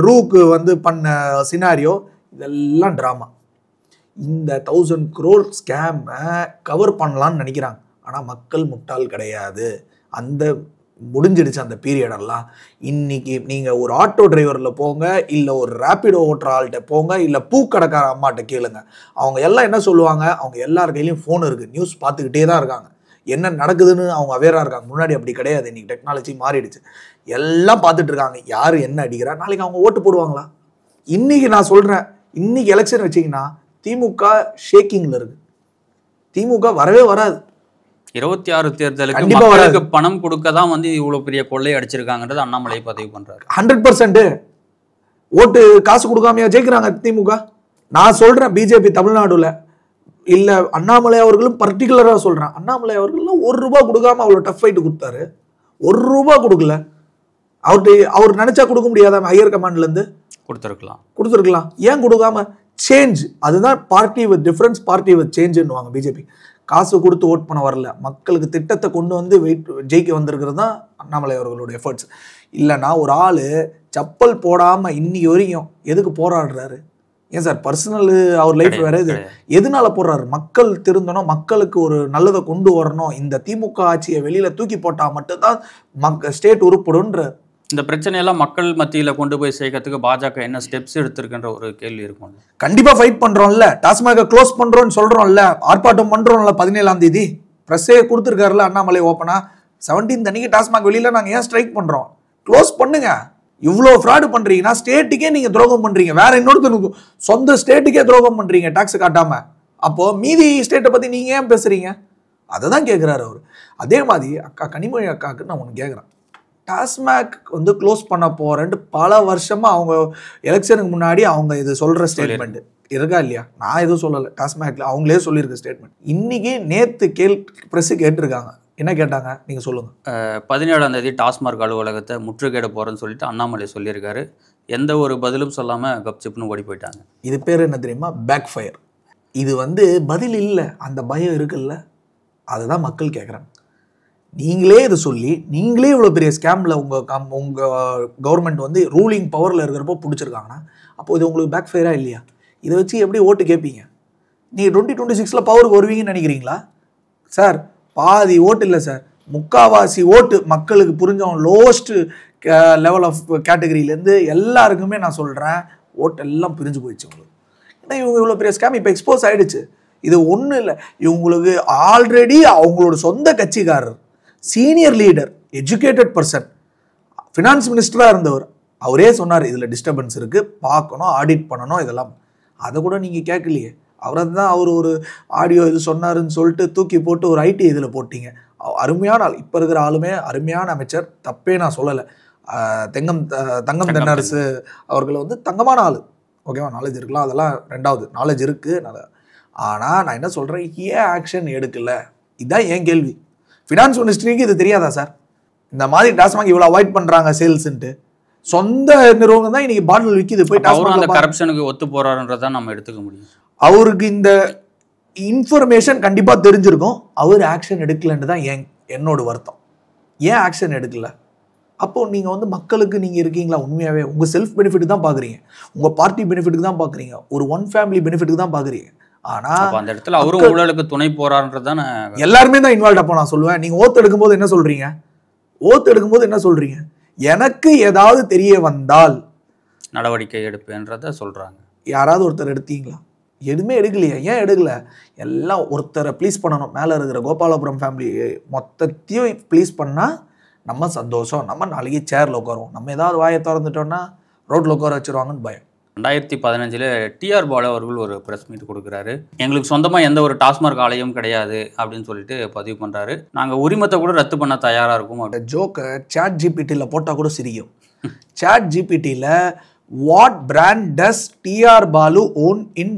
ரூக்கு வந்து பண்ண சினாரியோ, இதெல்லாம் ட்ராமா. இந்த 1000 crore ஸ்கேமை கவர் பண்ணலான்னு நினைக்கிறாங்க. ஆனால் மக்கள் முட்டாள் கிடையாது. அந்த முடிஞ்சிடுச்சு அந்த பீரியடெல்லாம். இன்னைக்கு நீங்கள் ஒரு ஆட்டோ டிரைவரில் போங்க, இல்லை ஒரு ரேப்பிடோ ஓட்டுற ஆள்கிட்ட போங்க, இல்லை பூக்கடைக்கார அம்மாட்ட கேளுங்க. அவங்க எல்லாம் என்ன சொல்லுவாங்க? அவங்க எல்லார் கையிலையும் ஃபோன் இருக்குது, நியூஸ் பார்த்துக்கிட்டே தான் இருக்காங்க. என்ன நடக்குதுன்னு அவங்க அவேராக இருக்காங்க. முன்னாடி அப்படி கிடையாது. இன்னைக்கு டெக்னாலஜி மாறிடுச்சு. எல்லாம் பார்த்துட்டு இருக்காங்க. யார் என்ன அடிக்கிறா, நாளைக்கு அவங்க ஓட்டு போடுவாங்களா? இன்னைக்கு நான் சொல்கிறேன், இன்னைக்கு எலெக்ஷன் வச்சிங்கன்னா திமுக ஷேக்கிங்கில் இருக்கு. திமுக வரவே வராது. 26 தேர்தலுக்கு பணம் கொடுக்க தான் வந்து இவ்வளவு பெரிய கொள்ளை அடிச்சிருக்காங்கன்றது அண்ணாமலை பதிவு பண்றாரு. 100% ஓட்டு காசு கொடுக்காமையா ஜெயிக்கிறாங்க திமுக? நான் சொல்றேன் பிஜேபி தமிழ்நாடுல இல்ல அண்ணாமலை அவர்களும் பர்டிகுலரா சொல்றேன், அண்ணாமலை அவர்களும் ₹1 கொடுக்காம அவ்வளவு டஃப் ஃபைட் கொடுத்தாரு. ₹1 கொடுக்கல. அவர் நினைச்சா கொடுக்க முடியாத ஹையர் கமாண்ட்ல இருந்து கொடுத்துருக்கலாம். ஏன் கொடுக்காம? சேஞ்ச். அதுதான் party with difference, party with சேஞ்சுன்னுவாங்க பிஜேபி. காசு கொடுத்து ஓட் பண்ண வரல, மக்களுக்கு திட்டத்தை கொண்டு வந்து ஜெயிக்க வந்திருக்கிறது தான் அண்ணாமலை அவர்களோட எஃபர்ட்ஸ். இல்லைன்னா ஒரு ஆள் செப்பல் போடாம இன்னைக்கு வரைக்கும் எதுக்கு போராடுறாரு? ஏன் சார் பர்சனல் அவர் லைஃப் வேற இது? எதனால போடுறாரு? மக்கள் திருந்தணும், மக்களுக்கு ஒரு நல்லதை கொண்டு வரணும், இந்த திமுக ஆட்சியை வெளியில தூக்கி போட்டா மட்டும்தான் ஸ்டேட் உருப்படுன்ற இந்த பிரச்சனையெல்லாம் மக்கள் மத்தியில கொண்டு போய் சேர்க்கறதுக்கு பாஜக என்ன ஸ்டெப்ஸ் எடுத்திருக்குன்ற ஒரு கேள்வி இருக்கும். கண்டிப்பா ஃபைட் பண்றோம்ல, டாஸ்மாக க்ளோஸ் பண்றோம்னு சொல்றோம்ல, ஆர்ப்பாட்டம் பண்றோம்ல. 17ஆம் தேதி பிரஸ்ஸே கொடுத்துருக்காருல அண்ணாமலை ஓப்பனா. 17 அன்னைக்கு டாஸ்மாக் வெளியில நாங்க ஏன் ஸ்ட்ரைக் பண்றோம்? க்ளோஸ் பண்ணுங்க. இவ்வளோ ஃப்ராடு பண்றீங்கன்னா ஸ்டேட்டுக்கே நீங்க துரோகம் பண்றீங்க, வேற இன்னொருத்தருக்கு சொந்த ஸ்டேட்டுக்கே துரோகம் பண்றீங்க டாக்ஸ் காட்டாம. அப்போ மீதி ஸ்டேட்டை பத்தி நீங்க ஏன் பேசுறீங்க? அதை தான் கேட்கிறாரு அவர். அதே மாதிரி அக்கா கனிமொழி அக்காவுக்கு நான் ஒன்று கேட்குறேன். டாஸ்மாக் வந்து க்ளோஸ் பண்ண போறேன்ட்டு பல வருஷமா அவங்க எலெக்ஷனுக்கு முன்னாடி அவங்க இது சொல்ற ஸ்டேட்மெண்ட் இருக்கா இல்லையா? நான் எதுவும் சொல்லலை, டாஸ்மாக்ல அவங்களே சொல்லியிருக்க ஸ்டேட்மெண்ட். இன்னைக்கு நேத்து பிரஸ் கேட்டிருக்காங்க. என்ன கேட்டாங்க நீங்க சொல்லுங்க. 17ஆம் தேதி டாஸ்மாக் அலுவலகத்தை முற்றுகையிட போறேன்னு சொல்லிட்டு அண்ணாமலை சொல்லியிருக்காரு. எந்த ஒரு பதிலும் சொல்லாம கப்சிப்னு ஓடி போயிட்டாங்க. இது பேர் என்ன தெரியுமா? Backfire. இது வந்து பதில் இல்லை, அந்த பயம் இருக்குல்ல, அதுதான் மக்கள் கேட்குறாங்க. நீங்களே இது சொல்லி நீங்களே இவ்வளோ பெரிய ஸ்கேம்ல உங்க கவர்மெண்ட் வந்து ரூலிங் பவர்ல இருக்கிறப்போ பிடிச்சிருக்காங்கன்னா அப்போ இது உங்களுக்கு பேக் ஃபயரா இல்லையா? இதை வச்சு எப்படி ஓட்டு கேட்பீங்க? நீங்க 2026 பவருக்கு வருவீங்கன்னு நினைக்கிறீங்களா சார்? பாதி ஓட்டு இல்லை சார், முக்காவாசி ஓட்டு மக்களுக்கு புரிஞ்சவங்க லோவஸ்ட் லெவல் ஆஃப் கேட்டகரியிலேருந்து எல்லாருக்குமே நான் சொல்கிறேன் ஓட்டு எல்லாம் பிரிஞ்சு போயிடுச்சு உங்களுக்கு. ஏன்னா இவங்க இவ்வளோ பெரிய ஸ்கேம் இப்போ எக்ஸ்போஸ் ஆகிடுச்சு. இது ஒன்றும் இல்லை, இவங்களுக்கு ஆல்ரெடி அவங்களோட சொந்த கட்சிக்காரர், senior leader, educated person, finance மினிஸ்டராக இருந்தவர், அவரே சொன்னார் இதில் டிஸ்டர்பன்ஸ் இருக்குது, பார்க்கணும், ஆடிட் பண்ணணும், இதெல்லாம். அதை கூட நீங்கள் கேட்கலையே. அவரை தான் அவர் ஒரு ஆடியோ இது சொன்னாருன்னு சொல்லிட்டு தூக்கி போட்டு ஒரு ஐடி இதில் போட்டிங்க. அருமையான ஆள், இப்போ இருக்கிற ஆளுமே அருமையான அமைச்சர், தப்பே நான் சொல்லலை. தங்கம் தென்னரசு அவர்களை வந்து தங்கமான ஆள், ஓகேவா? நாலேஜ் இருக்கலாம், அதெல்லாம் ரெண்டாவது, நாலேஜ் இருக்குது. ஆனால் நான் என்ன சொல்கிறேன், ஏன் ஆக்ஷன் எடுக்கல? இதுதான் என் கேள்வி. ஃபினான்ஸ் மினிஸ்ட்ரிக்கு இது தெரியாதா சார்? இந்த மாதிரி டாஸ்மாக் இவ்வளோ அவாய்ட் பண்ணுறாங்க சேல்ஸ்ன்ட்டு. சொந்த நிறுவனம் தான் இன்னைக்கு பாட்டில் விற்கிது. போய் டாஸ்மாக் கரப்ஷனுக்கு ஒத்து போறாருன்றதை நம்ம எடுத்துக்க முடியும். அவருக்கு இந்த இன்ஃபர்மேஷன் கண்டிப்பாக தெரிஞ்சிருக்கும், அவர் ஆக்ஷன் எடுக்கலன்னு தான் என்னோட வருத்தம். ஏன் ஆக்ஷன் எடுக்கல? அப்போ நீங்கள் வந்து மக்களுக்கு நீங்கள் இருக்கீங்களா? உண்மையாகவே உங்கள் செல்ஃப் பெனிஃபிட் தான் பார்க்குறீங்க, உங்கள் பார்ட்டி பெனிஃபிட்டுக்கு தான் பார்க்குறீங்க, ஒரு ஒன் ஃபேமிலி பெனிஃபிட்டுக்கு தான் பார்க்குறீங்க. ஆனால் அந்த இடத்துல அவரும் ஊழலுக்கு துணை போறாருன்றது தான் எல்லாருமே தான் இன்வால்வ். அப்போ நான் சொல்லுவேன், நீங்கள் ஓத்து எடுக்கும்போது என்ன சொல்கிறீங்க? எனக்கு ஏதாவது தெரிய வந்தால் நடவடிக்கை எடுப்பேன்றதை சொல்கிறாங்க. யாராவது ஒருத்தர் எடுத்தீங்களா? எதுவுமே எடுக்கலையா? ஏன் எடுக்கல? எல்லாம் ஒருத்தரை ப்ளீஸ் பண்ணணும். மேலே இருக்கிற கோபாலபுரம் ஃபேமிலி மொத்தத்தையும் ப்ளீஸ் பண்ணால் நம்ம சந்தோஷம், நம்ம நாளைக்கு சேரில் உட்காருவோம். நம்ம ஏதாவது வாயை திறந்துட்டோன்னா ரோட்டில் உட்கார வச்சுருவாங்கன்னு பயம். 2015 டிஆர் பாலு அவர்கள் ஒரு ப்ரெஸ் மீட் கொடுக்குறாரு. எங்களுக்கு சொந்தமாக எந்த ஒரு டாஸ்மாக் ஆலையும் கிடையாது அப்படின்னு சொல்லிட்டு பதிவு பண்ணுறாரு. நாங்கள் உரிமத்தை கூட ரத்து பண்ண தயாராக இருக்கும். அந்த ஜோக்கை சாட் ஜிபிடியில் போட்டால் கூட சிரிக்கும். சாட் ஜிபிடியில் what brand does TR Balu own in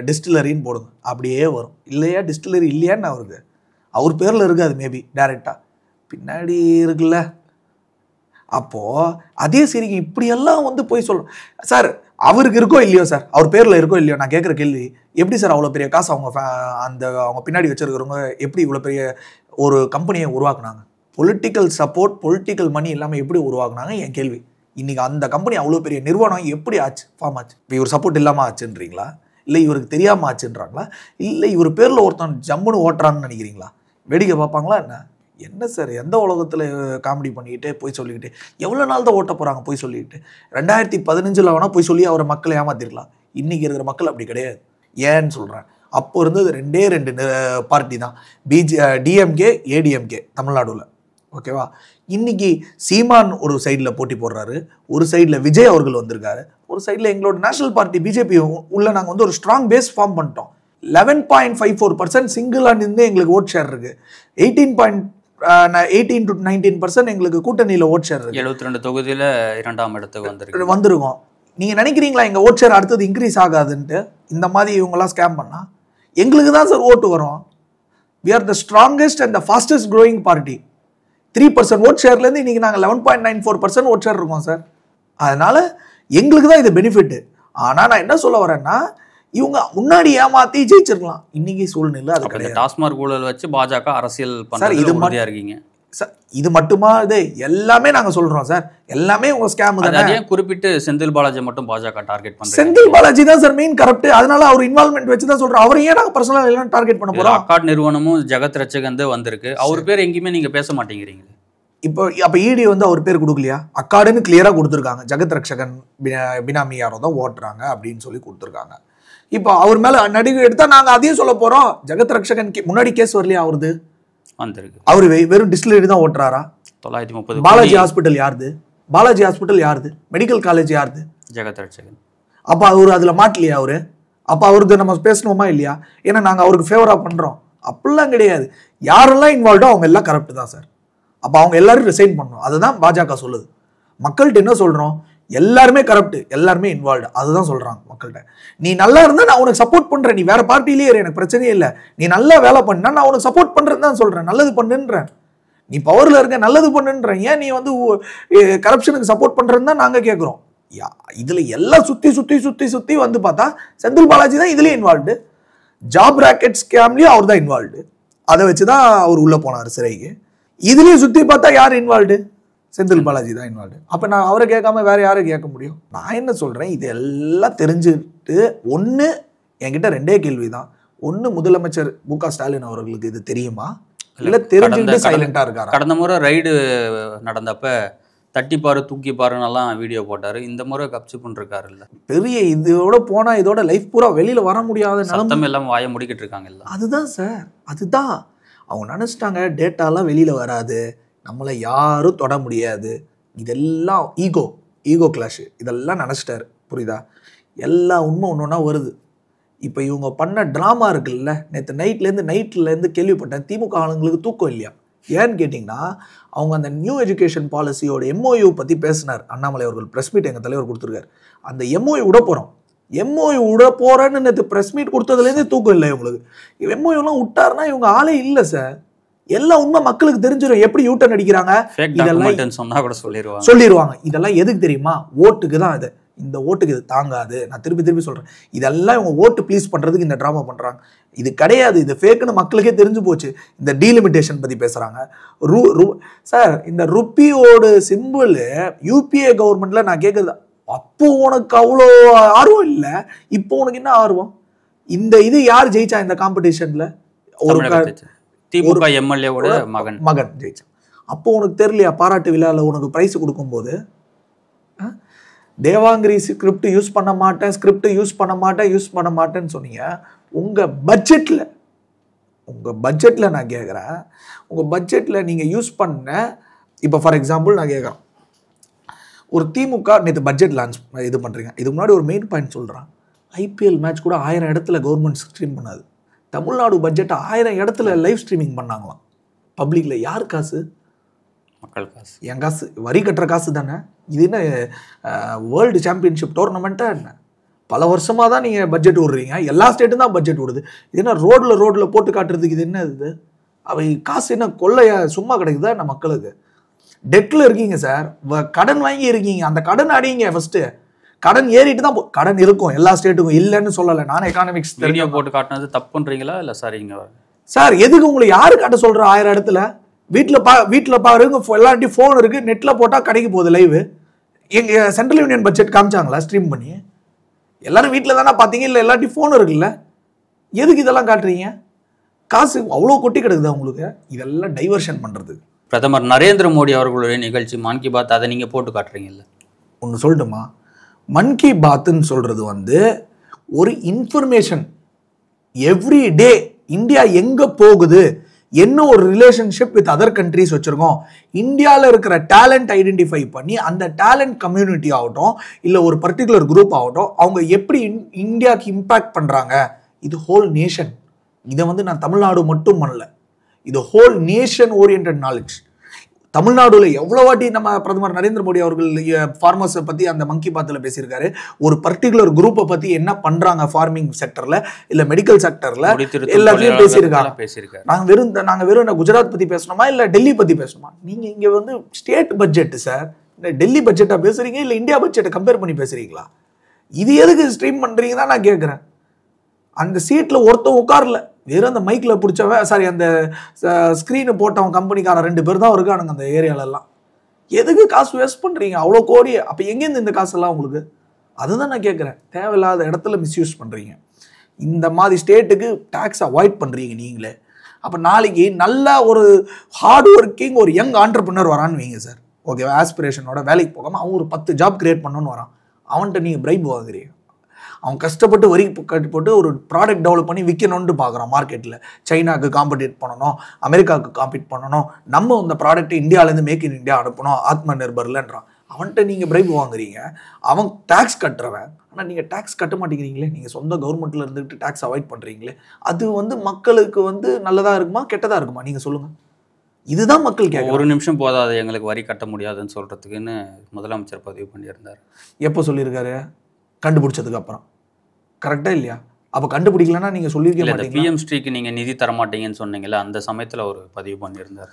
டிஸ்டிலரின்னு போடுங்க, அப்படியே வரும். இல்லையா டிஸ்டிலரி இல்லையான்னு அவருக்கு அவர் பேரில் இருக்குது, அது மேபி டைரெக்டாக பின்னாடி இருக்குல்ல. அப்போது அதே சரி இப்படியெல்லாம் வந்து போய் சொல்லணும் சார். அவருக்கு இருக்கோ இல்லையோ சார், அவர் பேரில் இருக்கோ இல்லையோ, நான் கேட்குற கேள்வி, எப்படி சார் அவ்வளோ பெரிய காசு அவங்க பின்னாடி வச்சுருக்கிறவங்க எப்படி இவ்வளோ பெரிய ஒரு கம்பெனியை உருவாக்குனாங்க? பொலிட்டிக்கல் சப்போர்ட், பொலிட்டிக்கல் மணி எல்லாமே எப்படி உருவாக்குனாங்க என் கேள்வி. இன்றைக்கி அந்த கம்பெனி அவ்வளோ பெரிய நிறுவனம் எப்படி ஆச்சு, ஃபார்ம் ஆச்சு? இப்போ இவர் சப்போர்ட் இல்லாமல் ஆச்சுன்றீங்களா? இல்லை இவருக்கு தெரியாமல் ஆச்சுன்றாங்களா? இல்லை இவர் பேரில் ஒருத்தன் ஜம்முன்னு ஓட்டுறான்னு நினைக்கிறீங்களா? வேடிக்கை பார்ப்பாங்களா என்ன? என்ன சார், எந்த உலகத்தில் காமெடி பண்ணிக்கிட்டு போய் சொல்லிக்கிட்டு எவ்வளோ நாள் தான் ஓட்ட போகிறாங்க போய் சொல்லிக்கிட்டு? 2015 வேணால் போய் சொல்லி அவரை மக்களை ஏமாத்திருக்கலாம். இன்றைக்கி இருக்கிற மக்கள் அப்படி கிடையாது. ஏன்னு சொல்கிறேன், அப்போ இருந்தது ரெண்டு பார்ட்டி தான், டிஎம்கே ஏடிஎம்கே தமிழ்நாடுல, ஓகேவா? இன்னைக்கு சீமான் ஒரு சைடில் போட்டி போடுறாரு, ஒரு சைடில் விஜய் அவர்கள் வந்திருக்காரு, ஒரு சைடில் எங்களோட நேஷனல் பார்ட்டி பிஜேபி உள்ள நாங்கள் வந்து ஒரு ஸ்ட்ராங் பேஸ் ஃபார்ம் பண்ணிட்டோம். 11.54% சிங்கிளாக நின்று எங்களுக்கு ஓட் ஷேர் இருக்கு. 18 to 19% எங்களுக்கு கூட்டணியில் ஓட் ஷேர் இருக்கு. 72 தொகுதியில் 2ஆம் இடத்துக்கு வந்திருக்கோம். நீங்கள் நினைக்கிறீங்களா எங்கள் ஓட் ஷேர் அடுத்தது இன்க்ரீஸ் ஆகாதுன்ட்டு? இந்த மாதிரி இவங்கெல்லாம் ஸ்கேம் பண்ணால் எங்களுக்கு தான் சார் ஓட்டு வரும். we are the strongest and the fastest growing party. 3% vote ஷேர்லேருந்து இன்றைக்கி நாங்கள் 11.94% ஓட் ஷேர் இருக்கோம் சார். அதனால் எங்களுக்கு தான் இது பெனிஃபிட்டு. ஆனால் நான் என்ன சொல்ல வரேன்னா, இவங்க முன்னாடி ஏமாற்றி ஜெயிச்சிருக்கலாம். இன்னைக்கு சூழ்நிலை அது கிடையாது. டாஸ்மாக் ஊழல் வச்சு பாஜக அரசியல் பண்ணுறது இது மாதிரியா இருக்கீங்க சார்? இது மட்டுமா? இது எல்லாமே நாங்கள் சொல்கிறோம் சார், எல்லாமே உங்கள் ஸ்கேம் தான். அதே குறிப்பிட்டு செந்தில் பாலாஜி மட்டும் பாஜக டார்கெட் பண்ணுறோம். செந்தில் பாலாஜி தான் சார் மெயின் கரப்ட். அதனால அவர் இன்வால்மெண்ட் வச்சு தான் சொல்கிறோம். அவர் ஏன் நாங்கள் பர்சனலாக எல்லாம் டார்கெட் பண்ண போகிறோம்? அக்காட் நிறுவனமும் ஜெகத் ரட்சகன் வந்திருக்கு. அவர் பேர் எங்கேயுமே நீங்கள் பேச மாட்டேங்கிறீங்க. இப்போ அப்போ இடி அவர் பேர் கொடுக்கலையா? அக்காடுன்னு கிளியராக கொடுத்துருக்காங்க. ஜெகத் ரட்சகன் பினாமி யாரோ தான் ஓட்டுறாங்க அப்படின்னு சொல்லி கொடுத்துருக்காங்க. இப்போ அவர் மேலே நடிகை எடுத்தால் நாங்கள் அதையும் சொல்ல போகிறோம். ஜெகத் ரட்சகன் முன்னாடி கேஸ் வரலையா அவருது? வந்திருக்கு. அவர் வெறும் டிஸ்டிலரி தான் ஓட்டுறாரா? 930. பாலாஜி ஹாஸ்பிட்டல் யாருது? பாலாஜி ஹாஸ்பிட்டல் யாருது? மெடிக்கல் காலேஜ் யாருது? ஜெகத் ரட்சகன். அப்போ அவர் அதில் மாட்டலையா அவரு? அப்போ அவருக்கு நம்ம பேசணுமா இல்லையா? ஏன்னா நாங்கள் அவருக்கு ஃபேவராக பண்ணுறோம் அப்படிலாம் கிடையாது. யாரெல்லாம் இன்வால்வ்டோ அவங்க எல்லாம் கரப்ட் தான் சார். அப்போ அவங்க எல்லாரும் ரிசைன் பண்ணணும். அதுதான் பாஜக சொல்லுது. மக்கள்கிட்ட என்ன சொல்கிறோம்? எல்லாருமே கரப்ட், எல்லாருமே இன்வால்வ்டு. அதுதான் சொல்கிறாங்க மக்கள்கிட்ட. நீ நல்லா இருந்தால் நான் உனக்கு சப்போர்ட் பண்ணுறேன், நீ வேற பார்ட்டிலேயே எனக்கு பிரச்சனையே இல்லை, நீ நல்லா வேலை பண்ணா நான் உனக்கு சப்போர்ட் பண்ணுறேன்னு தான் சொல்கிறேன், நல்லது பண்ணுன்றேன். நீ பவரில் இருக்க, நல்லது பண்ணுன்றேன். ஏன் நீ கரப்ஷனுக்கு சப்போர்ட் பண்ணுறேன்னு தான் நாங்கள் கேட்குறோம். இதில் எல்லாம் சுற்றி சுற்றி சுற்றி சுற்றி பார்த்தா செந்தில் பாலாஜி தான் இதுலேயும் இன்வால்வ்டு. ஜாப் ராக்கெட் ஸ்கேம்லேயும் அவர் தான் இன்வால்வ்டு. அதை வச்சு தான் அவர் உள்ளே போனார் சிறைக்கு. இதுலேயும் சுற்றி பார்த்தா யார் இன்வால்வ்டு? செந்தில் பாலாஜி தான் இன்வால்வ்டு. அப்போ நான் அவரை கேட்காம வேற யாரும் கேட்க முடியும்? நான் என்ன சொல்கிறேன், இது எல்லாம் தெரிஞ்சுட்டு ஒன்று என்கிட்ட ரெண்டே கேள்வி தான். ஒன்று, முதலமைச்சர் மு.க. ஸ்டாலின் அவர்களுக்கு இது தெரியுமா, இல்லை தெரிஞ்சுட்டு சைலண்டாக இருக்காரா? கடந்த முறை ரைடு நடந்தப்ப தட்டிப்பாரு தூக்கிப்பாருன்னெல்லாம் வீடியோ போட்டார். இந்த முறை கப்சி பண்ணிருக்காரு. இல்லை பெரிய இதோட போனால் இதோட லைஃப் பூரா வெளியில் வர முடியாத நிலமை எல்லாம் வாய முடிக்கிட்டு இருக்காங்க. இல்லை அதுதான் சார், அதுதான் அவங்க நினச்சிட்டாங்க. டேட்டாலாம் வெளியில் வராது, நம்மளை யாரும் தொட முடியாது. இதெல்லாம் ஈகோ கிளாஷு, இதெல்லாம் நினச்சிட்டாரு. புரியுதா? எல்லா உண்மை ஒன்று ஒன்றா வருது. இப்போ இவங்க பண்ண ட்ராமா இருக்குல்ல, நேற்று நைட்லேருந்து கேள்விப்பட்டேன், திமுக ஆளுங்களுக்கு தூக்கம் இல்லையா. ஏன்னு கேட்டிங்கன்னா, அவங்க அந்த நியூ எஜுகேஷன் பாலிசியோட MOU பற்றி பேசினார் அண்ணாமலை அவர்கள். ப்ரெஸ் மீட் எங்கள் தலைவர் கொடுத்துருக்காரு. அந்த MOU விட போகிறோம், MOU விட போகிறேன்னு நேற்று ப்ரெஸ் மீட் கொடுத்ததுலேருந்தே தூக்கம் இல்லை இவங்களுக்கு. MOUலாம் விட்டாருன்னா இவங்க ஆளே இல்லை சார். எல்லாம் உண்மை மக்களுக்கு தெரிஞ்சிடும். எப்படி யூட்டன் அடிக்கிறாங்க இதெல்லாம் சொன்னா கூட சொல்லிடுவாங்க. இதெல்லாம் எதுக்கு தெரியுமா? ஓட்டுக்கு தான். இது இந்த ஓட்டுக்கு இது தாங்காது. நான் திருப்பி சொல்றேன், இதெல்லாம் இவங்க ஓட்டு ப்ளீஸ் பண்றதுக்கு இந்த ட்ராமா பண்றாங்க. இது கிடையாது, இது ஃபேக்குன்னு மக்களுக்கே தெரிஞ்சு போச்சு. இந்த டீலிமிட்டேஷன் பத்தி பேசுறாங்க. சார், இந்த ருப்பியோட சிம்பிள் UPA கவர்மெண்ட்ல நான் கேட்கறது, அப்போ உனக்கு அவ்வளோ ஆர்வம் இல்லை, இப்போ உனக்கு என்ன ஆர்வம்? இந்த இது யார் ஜெயிச்சா இந்த காம்படிஷன்ல? ஒரு திமுக MLA-வோட மகன் ஜெயிச்சான். அப்போ உனக்கு தெரியலையா? பாராட்டு விழாவில் உனக்கு பிரைஸ் கொடுக்கும்போது தேவாங்கிரி ஸ்கிரிப்ட் யூஸ் பண்ண மாட்டேன்னு சொன்னீங்க. உங்கள் பட்ஜெட்டில் நான் கேட்குறேன், உங்கள் பட்ஜெட்டில் நீங்கள் யூஸ் பண்ண, இப்போ ஃபார் எக்ஸாம்பிள் நான் கேட்குறேன், ஒரு திமுக நேற்று பட்ஜெட் லான்ச் இது பண்ணுறீங்க. இதுக்கு முன்னாடி ஒரு மெயின் பாயிண்ட் சொல்கிறேன், IPL மேட்ச் கூட 1000 இடத்துல கவர்மெண்ட் ஸ்ட்ரீம் பண்ணாது. தமிழ்நாடு பட்ஜெட்டை 1000 இடத்துல லைவ் ஸ்ட்ரீமிங் பண்ணாங்களாம் பப்ளிக்கில். யார் காசு? மக்கள் காசு. என் காசு, வரி கட்டுற காசு தானே. இது என்ன வேர்ல்டு சாம்பியன்ஷிப் டோர்னமெண்ட்டாக என்ன? பல வருஷமாக தான் நீங்கள் பட்ஜெட் விடுறீங்க, எல்லா ஸ்டேட்டும் தான் பட்ஜெட் விடுது. இது என்ன ரோட்டில் போட்டு காட்டுறதுக்கு இது என்ன? இது அவை காசு என்ன கொள்ளையா சும்மா கிடைக்குதா நம்ம மக்களுக்கு? டெட்டில் இருக்கீங்க சார், கடன் வாங்கி இருக்கீங்க, அந்த கடன் அடிங்க ஃபஸ்ட்டு. கடன் ஏறிட்டு தான் கடன் இருக்கும் எல்லா ஸ்டேட்டுக்கும், இல்லைன்னு சொல்லலை. நான் எக்கானமிக்ஸ் வீடியோ போட்டு காட்டினது தப்புன்றீங்களா? இல்லை சரிங்க சார், எதுக்கு உங்களுக்கு யாரு காட்ட சொல்கிறேன்? 1000 இடத்துல வீட்டில் பாருங்க, எல்லார்ட்டையும் ஃபோன் இருக்குது, நெட்டில் போட்டால் கிடைக்க போகுது லைவ். எங்கள் சென்ட்ரல் யூனியன் பட்ஜெட் காமிச்சாங்களா ஸ்ட்ரீம் பண்ணி? எல்லாரும் வீட்டில் தானே பார்த்தீங்க, இல்லை எல்லார்ட்டையும் ஃபோன் இருக்குல்ல, எதுக்கு இதெல்லாம் காட்டுறீங்க? காசு அவ்வளோ கொட்டி கிடக்குதா உங்களுக்கு? இதெல்லாம் டைவர்ஷன் பண்ணுறது. பிரதமர் நரேந்திர மோடி அவர்களுடைய நிகழ்ச்சி மன் கி பாத், அதை நீங்கள் போட்டு காட்டுறீங்கல்ல. ஒன்று சொல்லட்டுமா? மன் கி பாத்துன்னு சொல்கிறது ஒரு இன்ஃபர்மேஷன். எவ்ரி டே இந்தியா எங்கே போகுது, என்ன ஒரு ரிலேஷன்ஷிப் வித் அதர் கண்ட்ரிஸ் வச்சுருக்கோம், இந்தியாவில் இருக்கிற டேலண்ட் ஐடென்டிஃபை பண்ணி அந்த டேலண்ட் கம்யூனிட்டி ஆகட்டும், இல்லை ஒரு பர்டிகுலர் குரூப் ஆகட்டும், அவங்க எப்படி இந்தியாவுக்கு இம்பேக்ட் பண்ணுறாங்க. இது ஹோல் நேஷன். இதை நான் தமிழ்நாடு மட்டும் பண்ணல, இது ஹோல் நேஷன் ஓரியன்ட் நாலேஜ். தமிழ்நாடுல எவ்வளோ வாட்டி நம்ம பிரதமர் நரேந்திர மோடி அவர்கள் ஃபார்மர்ஸை பற்றி அந்த மங்கி பாத்தில் பேசியிருக்காரு. ஒரு பர்டிகுலர் குரூப்பை பற்றி என்ன பண்ணுறாங்க ஃபார்மிங் செக்டரில் இல்லை மெடிக்கல் செக்டரில் எல்லாத்தையும் பேசியிருக்காங்க. நாங்கள் வெறும் குஜராத் பற்றி பேசணுமா இல்லை டெல்லி பற்றி பேசணுமா? நீங்கள் இங்கே வந்து ஸ்டேட் பட்ஜெட்டு சார், இல்லை டெல்லி பட்ஜெட்டாக பேசுகிறீங்க இல்லை இந்தியா பட்ஜெட்டை கம்பேர் பண்ணி பேசுகிறீங்களா? இது எதுக்கு ஸ்ட்ரீம் பண்ணுறீங்க தான் நான் கேட்குறேன். அந்த சீட்டில் ஒருத்தன் உட்காரல, வெறும் அந்த மைக்கில் பிடிச்சவன் அந்த ஸ்க்ரீனு போட்டவன் கம்பெனிக்காரன் 2 பேர் தான் இருக்கானுங்க அந்த ஏரியாலெல்லாம். எதுக்கு காசு வேஸ்ட் பண்ணுறீங்க அவ்வளோ கோடி? அப்போ எங்கேருந்து இந்த காசெல்லாம் உங்களுக்கு? அதுதான் நான் கேட்குறேன். தேவையில்லாத இடத்துல மிஸ்யூஸ் பண்ணுறீங்க. இந்த மாதிரி ஸ்டேட்டுக்கு டேக்ஸ் அவாய்ட் பண்ணுறீங்க நீங்களே. அப்போ நாளைக்கு நல்ல ஒரு ஹார்ட் ஒர்க்கிங் ஒரு யங் ஆண்டர்பிரினர் வரான்னு வைங்க சார், ஓகே, ஆஸ்பிரேஷனோட வேலைக்கு போகாமல் அவன் ஒரு 10 ஜாப் கிரியேட் பண்ணணும்னு வரான். அவன்கிட்ட நீங்கள் பிரைப் வாங்குறீங்க. அவன் கஷ்டப்பட்டு வரி கட்டி போட்டு ஒரு ப்ராடக்ட் டெவலப் பண்ணி விற்கணும்னு பார்க்குறான் மார்க்கெட்டில். சைனாவுக்கு காம்படிட் பண்ணணும், அமெரிக்காவுக்கு காம்பீட் பண்ணணும், நம்ம இந்த ப்ராடக்ட்டை இந்தியாவிலேருந்து மேக் இன் இந்தியா அனுப்பணும், ஆத்ம நிர்பர்லன்றான். அவன்கிட்ட நீங்கள் பிரைப் வாங்குறீங்க. அவன் டேக்ஸ் கட்டுறவன். ஆனால் நீங்கள் டேக்ஸ் கட்ட மாட்டேங்கிறீங்களே. நீங்கள் சொந்த கவர்மெண்ட்டில் இருந்துட்டு டேக்ஸ் அவாய்ட் பண்ணுறீங்களே. அது வந்து மக்களுக்கு வந்து நல்லதாக இருக்குமா கெட்டதாக இருக்குமா? நீங்கள் சொல்லுங்கள். இதுதான் மக்கள் கேட்க. ஒரு நிமிஷம் போதாது எங்களுக்கு வரி கட்ட முடியாதுன்னு சொல்கிறதுக்குன்னு முதலமைச்சர் பதிவு பண்ணியிருந்தார். எப்போ சொல்லியிருக்காரு? கண்டுபிடிச்சதுக்கு அப்புறம். கரெக்டா இல்லையா? அப்போ கண்டுபிடிக்கலன்னா நீங்கள் சொல்லியிருக்க மாட்டீங்க. பிஎம் ஸ்ட்ரீக்கு நீங்கள் நிதி தர மாட்டீங்கன்னு சொன்னீங்கல்ல, அந்த சமயத்தில் ஒரு பதிவு பண்ணியிருந்தார்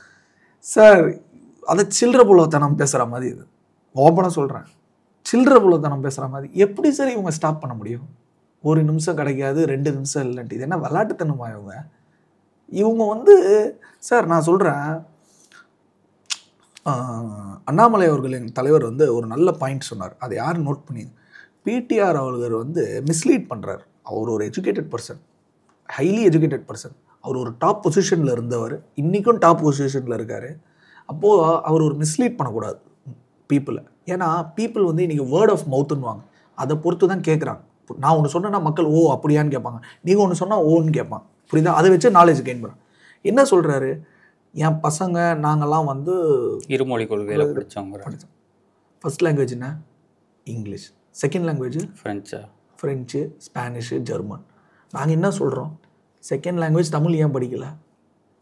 சார். அதை சில்லற புலத்தனம் பேசுகிற மாதிரி, இது ஓப்பனாக சொல்கிறேன், சில்லற புலத்தனம் பேசுகிற மாதிரி. எப்படி சார் இவங்க ஸ்டாப் பண்ண முடியும்? 1 நிமிஷம் கிடைக்காது, 2 நிமிஷம் இல்லைன்ட்டு. இது என்ன விளையாட்டுத்தனமா? இவங்க வந்து சார் நான் சொல்கிறேன், அண்ணாமலை அவர்கள் எங்கள் தலைவர் வந்து ஒரு நல்ல பாயிண்ட் சொன்னார். அதை யாரும் நோட் பண்ணி, பிடிஆர் அவர்கள் வந்து மிஸ்லீட் பண்ணுறார். அவர் ஒரு educated person, highly educated person. அவர் ஒரு டாப் பொசிஷனில் இருந்தவர், இன்றைக்கும் டாப் பொசிஷனில் இருக்கார். அப்போது அவர் ஒரு மிஸ்லீட் பண்ணக்கூடாது பீப்புளை. ஏன்னா பீப்புள் வந்து இன்றைக்கி வேர்ட் ஆஃப் மவுத்துன்னுவாங்க, அதை பொறுத்து தான் கேட்குறாங்க. நான் ஒன்று சொன்னேன்னா மக்கள் ஓ அப்படியான்னு கேட்பாங்க, நீங்கள் ஒன்று சொன்னால் ஓன்னு கேட்பாங்க. புரியுதா? அதை வச்சு நாலேஜ் கெயின் பண்ணுறேன். என்ன சொல்கிறாரு? என் பசங்க நாங்கள்லாம் வந்து இருமொழி கொள்கையில் படித்தோம். ஃபர்ஸ்ட் லாங்குவேஜ் என்ன? English. Second language French, Spanish, German. நாங்கள் என்ன சொல்கிறோம்? செகண்ட் லாங்குவேஜ் தமிழ் ஏன் படிக்கலை?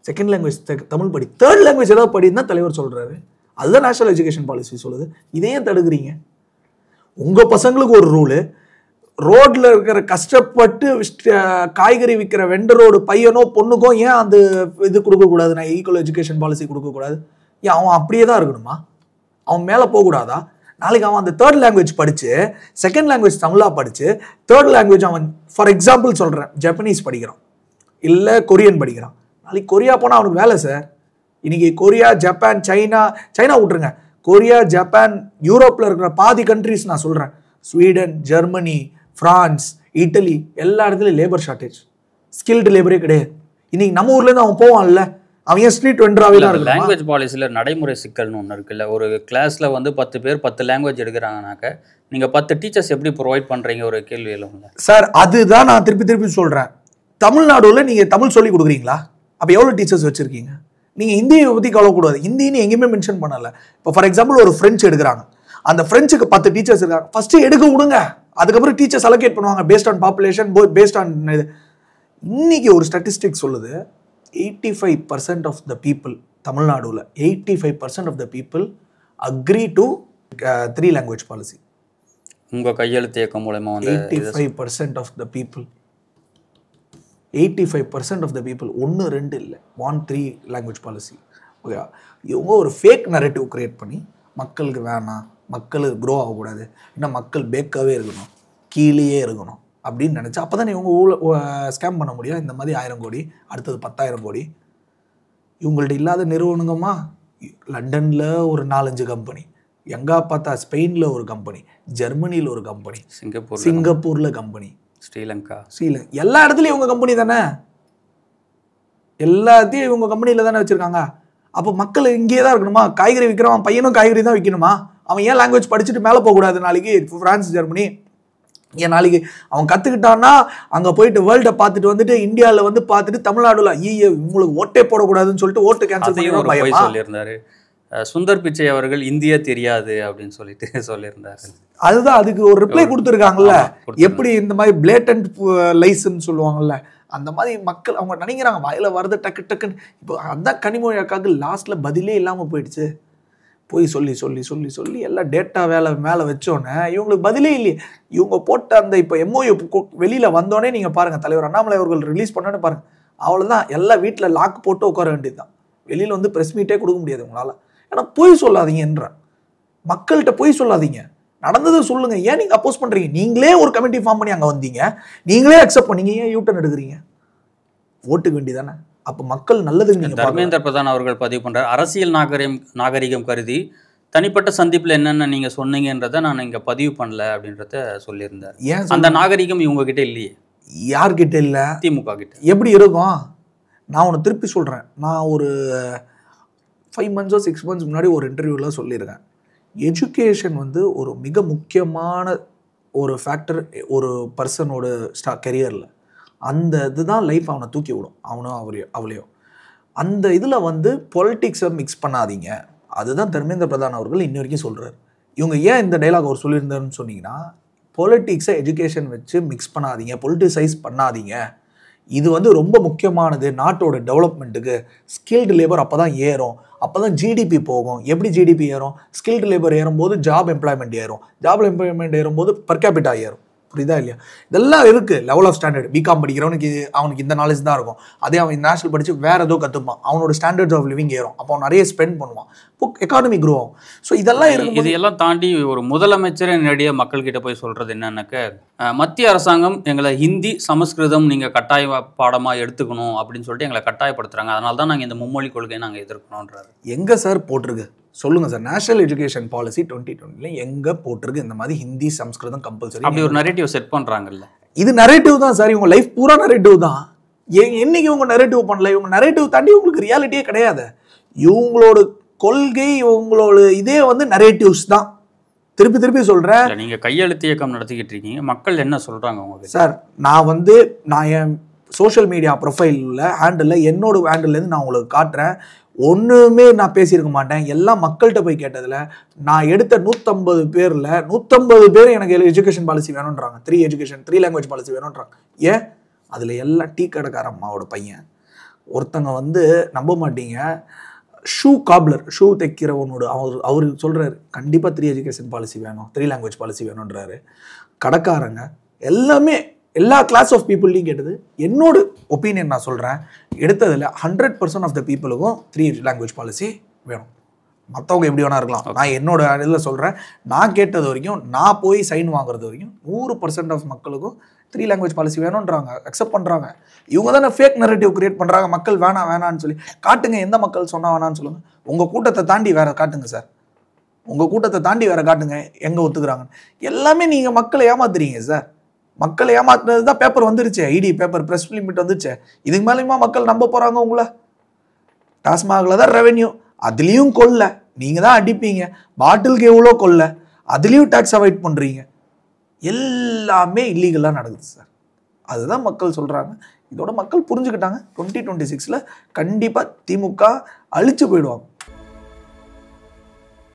செகண்ட் லாங்குவேஜ் தமிழ் படி, தேர்ட் லாங்குவேஜ் ஏதாவது படின்னு தான் தலைவர் சொல்கிறாரு. அதுதான் நேஷனல் எஜுகேஷன் பாலிசி சொல்லுது. இதையே தடுக்கிறீங்க. உங்கள் பசங்களுக்கு ஒரு ரூலு, ரோட்டில் இருக்கிற கஷ்டப்பட்டு காய்கறி விற்கிற வெண்டரோட பையனோ பொண்ணுக்கோ ஏன் அந்த இது கொடுக்கக்கூடாது? நான் ஈக்குவல் எஜுகேஷன் பாலிசி கொடுக்கக்கூடாது? ஏன் அவன் அப்படியே தான் இருக்கணுமா? அவன் மேலே போகக்கூடாதா? நாளைக்கு அவன் அந்த தேர்ட் லாங்குவேஜ் படித்து, செகண்ட் லாங்குவேஜ் தமிழாக படித்து, தேர்ட் லாங்குவேஜ் அவன் ஃபார் எக்ஸாம்பிள் சொல்கிறேன் ஜப்பனீஸ் படிக்கிறான், இல்லை கொரியன் படிக்கிறான். நாளைக்கு கொரியா போனால் அவனுக்கு வேலை சார். இன்றைக்கி கொரியா, ஜப்பான், சைனா விட்ருங்க, கொரியா, ஜப்பான், யூரோப்பில் இருக்கிற பாதி கண்ட்ரிஸ் நான் சொல்கிறேன், ஸ்வீடன், ஜெர்மனி, ஃப்ரான்ஸ், இட்டலி, எல்லா இடத்துலையும் லேபர் ஷார்ட்டேஜ், ஸ்கில்டு லேபரே கிடையாது. இன்றைக்கி நம்ம ஊர்லேருந்து அவன் போவான்ல, அவன் ஏன் ஸ்ட்ரீட் வெண்டராகவே தான் இருக்கு. லாங்குவேஜ் பாலிசியில் நடைமுறை சிக்கல்னு ஒன்று இருக்குல்ல. ஒரு கிளாஸில் வந்து 10 பேர் 10 லாங்குவேஜ் எடுக்கிறாங்கனாக்க நீங்கள் 10 டீச்சர்ஸ் எப்படி ப்ரொவைட் பண்ணுறீங்க? ஒரு கேள்வி எழுங்க சார். அதுதான் நான் திருப்பி சொல்கிறேன். தமிழ்நாடுல நீங்கள் தமிழ் சொல்லி கொடுக்குறீங்களா? அப்போ எவ்வளோ டீச்சர்ஸ் வச்சுருக்கீங்க? நீங்கள் ஹிந்தியை பற்றி கவலைக்கூடாது. ஹிந்தின்னு எங்கேயுமே மென்ஷன் பண்ணலை. இப்போ ஃபார் எக்ஸாம்பிள் ஒரு ஃப்ரெஞ்சு எடுக்கிறாங்க, அந்த ஃப்ரெஞ்சுக்கு 10 டீச்சர்ஸ் இருக்காங்க. ஃபஸ்ட்டு எடுக்க விடுங்க, அதுக்கப்புறம் டீச்சர்ஸ் அலோகேட் பண்ணுவாங்க based on population, based on இது. இன்னைக்கு ஒரு ஸ்டாட்டிஸ்டிக் சொல்லுது, 85% ஆஃப் த பீப்புள் தமிழ்நாடுல 85% of the people agree to 3 language policy. உங்கள் கையெழுத்து இயக்கம் மூலமா வந்து 85% of the people, 85% of the people, 1 2 இல்லை, 3 லாங்குவேஜ் பாலிசி. ஓகே, இவங்க ஒரு ஃபேக் நரேட்டிவ் கிரியேட் பண்ணி மக்களுக்கு வேணாம், மக்களுக்கு க்ரோ ஆகக்கூடாது, இன்னும் மக்கள் பேக்காகவே இருக்கணும், கீழேயே இருக்கணும் அப்படின்னு நினச்சா அப்போ தானே இவங்க ஸ்கேம் பண்ண முடியும். இந்த மாதிரி 1000 கோடி, அடுத்தது 10,000 கோடி. இவங்கள்ட்ட இல்லாத நிறுவனங்கம்மா லண்டனில் ஒரு 4-5 கம்பெனி, எங்கே பார்த்தா ஸ்பெயினில் ஒரு கம்பெனி, ஜெர்மனியில் ஒரு கம்பெனி, சிங்கப்பூரில் கம்பெனி, ஸ்ரீலங்கா, எல்லா இடத்துலையும் இவங்க கம்பெனி தானே, எல்லாத்தையும் இவங்க கம்பெனியில் தானே வச்சுருக்காங்க. அப்போ மக்கள் இங்கேயே தான் இருக்கணுமா? காய்கறி விற்கிறவன் பையனும் காய்கறி தான் விற்கணுமா? அவன் ஏன் லாங்குவேஜ் படிச்சுட்டு மேலே போகக்கூடாது? நாளைக்கு ஃப்ரான்ஸ், ஜெர்மனி, ஏன் நாளைக்கு அவன் கற்றுக்கிட்டான்னா அங்கே போயிட்டு வேர்ல்டை பார்த்துட்டு வந்துட்டு இந்தியாவில் வந்து பார்த்துட்டு தமிழ்நாடுல உங்களுக்கு ஓட்டே போடக்கூடாதுன்னு சொல்லிட்டு ஓட்டு கேன்சல் பண்ணி சொல்லியிருந்தாரு. சுந்தர் பிச்சை அவர்கள் இந்தியா தெரியாது அப்படின்னு சொல்லிட்டு சொல்லியிருந்தாரு. அதுதான் அதுக்கு ஒரு ரிப்ளை கொடுத்துருக்காங்கல்ல. எப்படி இந்த மாதிரி பிளேட்டன்ட் லைஸ்ன்னு சொல்லுவாங்கல்ல, அந்த மாதிரி மக்கள் அவங்க நினைக்கிறாங்க வாயில வரது டக்கு டக்குன்னு. இப்போ அதான் கனிமொழி அக்காவுக்கு லாஸ்ட்ல பதிலே இல்லாமல் போயிடுச்சு. போய் சொல்லி சொல்லி சொல்லி சொல்லி எல்லாம் டேட்டா மேலே வச்சோன்னே இவங்களுக்கு பதிலே இல்லையே. இவங்க போட்ட அந்த இப்போ எம்ஓயு வெளியில் வந்தோடனே நீங்கள் பாருங்கள், தலைவர் அண்ணாமலை அவர்கள் ரிலீஸ் பண்ணோன்னு பாருங்கள், அவ்வளோதான். எல்லாம் வீட்டில் லாக் போட்டு உட்கார வேண்டியது தான். வெளியில் வந்து ப்ரெஸ் மீட்டே கொடுக்க முடியாது உங்களால். ஏன்னா பொய் சொல்லாதீங்கன்ற, மக்கள்கிட்ட பொய் சொல்லாதீங்க, நடந்ததை சொல்லுங்க. ஏன் நீங்கள் அப்போஸ் பண்ணுறீங்க? நீங்களே ஒரு கமிட்டி ஃபார்ம் பண்ணி அங்கே வந்தீங்க, நீங்களே அக்செப்ட் பண்ணீங்க, ஏன் யூட்டன் எடுக்கிறீங்க? ஓட்டுக்கு வேண்டியதானே? அப்போ மக்கள் நல்லதுக்கு நீங்கள். தர்மேந்திர பிரதான் அவர்கள் பதிவு பண்ணுறார், அரசியல் நாகரிகம் கருதி தனிப்பட்ட சந்திப்பில் என்னென்ன நீங்கள் சொன்னீங்கன்றதை நான் இங்கே பதிவு பண்ணல அப்படின்றத சொல்லியிருந்தார். ஏன் அந்த நாகரிகம் இவங்க கிட்ட இல்லையே? யார்கிட்ட இல்லை? திமுக கிட்ட. எப்படி இருக்கும்? நான் ஒன்று திருப்பி சொல்கிறேன். நான் ஒரு 5 months or 6 months முன்னாடி ஒரு இன்டர்வியூவில் சொல்லியிருக்கேன், எஜுகேஷன் வந்து ஒரு மிக முக்கியமான ஒரு ஃபேக்டர் ஒரு பர்சனோட கெரியரில். அந்த இதுதான் லைஃப் அவனை தூக்கி விடும், அவனோ அவளையோ. அந்த இதில் வந்து பொலிட்டிக்ஸை மிக்ஸ் பண்ணாதீங்க. அதுதான் தர்மேந்திர பிரதான் அவர்கள் இன்ன வரைக்கும் சொல்கிறார். இவங்க ஏன் இந்த டைலாக் அவர் சொல்லியிருந்தாருன்னு சொன்னீங்கன்னா, பொலிட்டிக்ஸை எஜுகேஷன் வச்சு மிக்ஸ் பண்ணாதீங்க, பொலிட்டிசைஸ் பண்ணாதீங்க. இது வந்து ரொம்ப முக்கியமானது நாட்டோட டெவலப்மெண்ட்டுக்கு. ஸ்கில்டு லேபர் அப்போ தான் ஏறும், அப்போ தான் ஜிடிபி போகும். எப்படி ஜிடிபி ஏறும்? ஸ்கில்டு லேபர் ஏறும்போது ஜாப் எம்ப்ளாய்மெண்ட் ஏறும், ஜாப் எம்ப்ளாய்மெண்ட் ஏறும்போது பர் கேபிட்டா ஏறும். புரியுதா இல்லையா? இதெல்லாம் இருக்குது. Level of standard. பிகாம் படிக்கிறவனுக்கு அவனுக்கு இந்த நாலேஜ் தான் இருக்கும். அதே அவன் நேஷனல் படித்து வேறு ஏதோ கற்றுப்பான், அவனோட ஸ்டாண்டர்ட்ஸ் ஆஃப் லிவிங் ஏறும், அப்போ அவன் நிறைய ஸ்பெண்ட் பண்ணுவான், இப்போ எக்கானமி க்ரோ ஆகும். ஸோ இதெல்லாம் இருக்கும். இதையெல்லாம் தாண்டி ஒரு முதலமைச்சரே நேரடியாக மக்கள்கிட்ட போய் சொல்கிறது என்னன்னாக்க, மத்திய அரசாங்கம் எங்களை ஹிந்தி சமஸ்கிருதம் நீங்கள் கட்டாய பாடமாக எடுத்துக்கணும் அப்படின்னு சொல்லிட்டு எங்களை கட்டாயப்படுத்துகிறாங்க, அதனால தான் நாங்கள் இந்த மும்மொழி கொள்கையை நாங்கள் எதிர்க்கணுன்றாரு. எங்கே சார் போட்டிருக்கு சொல்லுங்கள் சார்? நேஷனல் எஜுகேஷன் பாலிசி 2020 எங்கே போட்டிருக்கு இந்த மாதிரி ஹிந்தி சம்ஸ்கிருதம் கம்பல்சரி? அப்படி ஒரு நரேட்டிவ் செட் பண்ணுறாங்கல்ல. இது நரேட்டிவ் தான் சார். இவங்க லைஃப் பூரா நரேட்டிவ் தான். என்னைக்கு இவங்க நரேட்டிவ் பண்ணல? இவங்க நரேட்டிவ் தாண்டி உங்களுக்கு ரியாலிட்டியே கிடையாது. இவங்களோட கொள்கை, இவங்களோட இதே வந்து நரேட்டிவ்ஸ் தான். திருப்பி திருப்பி சொல்கிறேன். நீங்கள் கையெழுத்து இயக்கம் நடத்திக்கிட்டு இருக்கீங்க, மக்கள் என்ன சொல்கிறாங்க உங்களுக்கு? சார் நான் என் சோஷியல் மீடியா ப்ரொஃபைலில் ஹேண்டில், என்னோட ஹேண்டில்லேருந்து நான் உங்களுக்கு காட்டுறேன். ஒன்றுமே நான் பேசியிருக்க மாட்டேன். எல்லாம் மக்கள்கிட்ட போய் கேட்டதில் நான் எடுத்த 150 பேரில் 150 பேர் எனக்கு எஜுகேஷன் பாலிசி வேணுன்றாங்க, 3 லாங்குவேஜ் பாலிசி வேணுன்றாங்க. ஏன்? அதில் எல்லாம் டீ கடைக்கார அம்மாவோட பையன் ஒருத்தங்க வந்து நம்ப மாட்டீங்க, ஷூ காப்லர், ஷூ தைக்கிறவனோட அவர் சொல்கிறாரு கண்டிப்பாக 3 எஜுகேஷன் பாலிசி வேணும், 3 லாங்குவேஜ் பாலிசி வேணுன்றாரு. கடைக்காரங்க எல்லாமே எல்லா கிளாஸ் ஆஃப் பீப்புள்லையும் கேட்டது. என்னோட ஒப்பீனியன் நான் சொல்கிறேன், எடுத்ததில் 100% ஆஃப் த பீப்புளுக்கும் 3 லாங்குவேஜ் பாலிசி வேணும். மற்றவங்க எப்படி வேணா இருக்கலாம், நான் என்னோட இதில் சொல்கிறேன். நான் கேட்டது வரைக்கும், நான் போய் சைன் வாங்குறது வரைக்கும் 100% ஆஃப் மக்களுக்கும் 3 லாங்குவேஜ் பாலிசி வேணுன்றாங்க, அக்செப்ட் பண்ணுறாங்க. இவங்க தானே ஃபேக் நரேட்டிவ் கிரியேட் பண்ணுறாங்க, மக்கள் வேணான்னு சொல்லி. காட்டுங்க எந்த மக்கள் சொன்னால் வேணான்னு சொல்லுங்கள். உங்கள் கூட்டத்தை தாண்டி வேறு காட்டுங்க சார், உங்கள் கூட்டத்தை தாண்டி வேறு காட்டுங்க எங்கே ஒத்துக்கிறாங்க. எல்லாமே நீங்கள் மக்களை ஏமாத்துறீங்க சார். மக்களை ஏமாத்துறது தான் பேப்பர் வந்துருச்சு, ஐடி பேப்பர், ப்ரெஸ் லிமிட் வந்துருச்சு. இதுக்கு மேலேயுமா மக்கள் நம்ப போகிறாங்க உங்களை? டாஸ்மாகில் தான் ரெவென்யூ, அதுலேயும் கொல்ல, நீங்கள் தான் அடிப்பீங்க. பாட்டிலுக்கு எவ்வளோ கொல்ல, அதுலேயும் டேக்ஸ் அவாய்ட் பண்ணுறீங்க. எல்லாமே இல்லீகலாக நடக்குது சார். அதுதான் மக்கள் சொல்கிறாங்க. இதோட மக்கள் புரிஞ்சுக்கிட்டாங்க. 2026 கண்டிப்பாக திமுக அழிச்சு போயிடுவாங்க.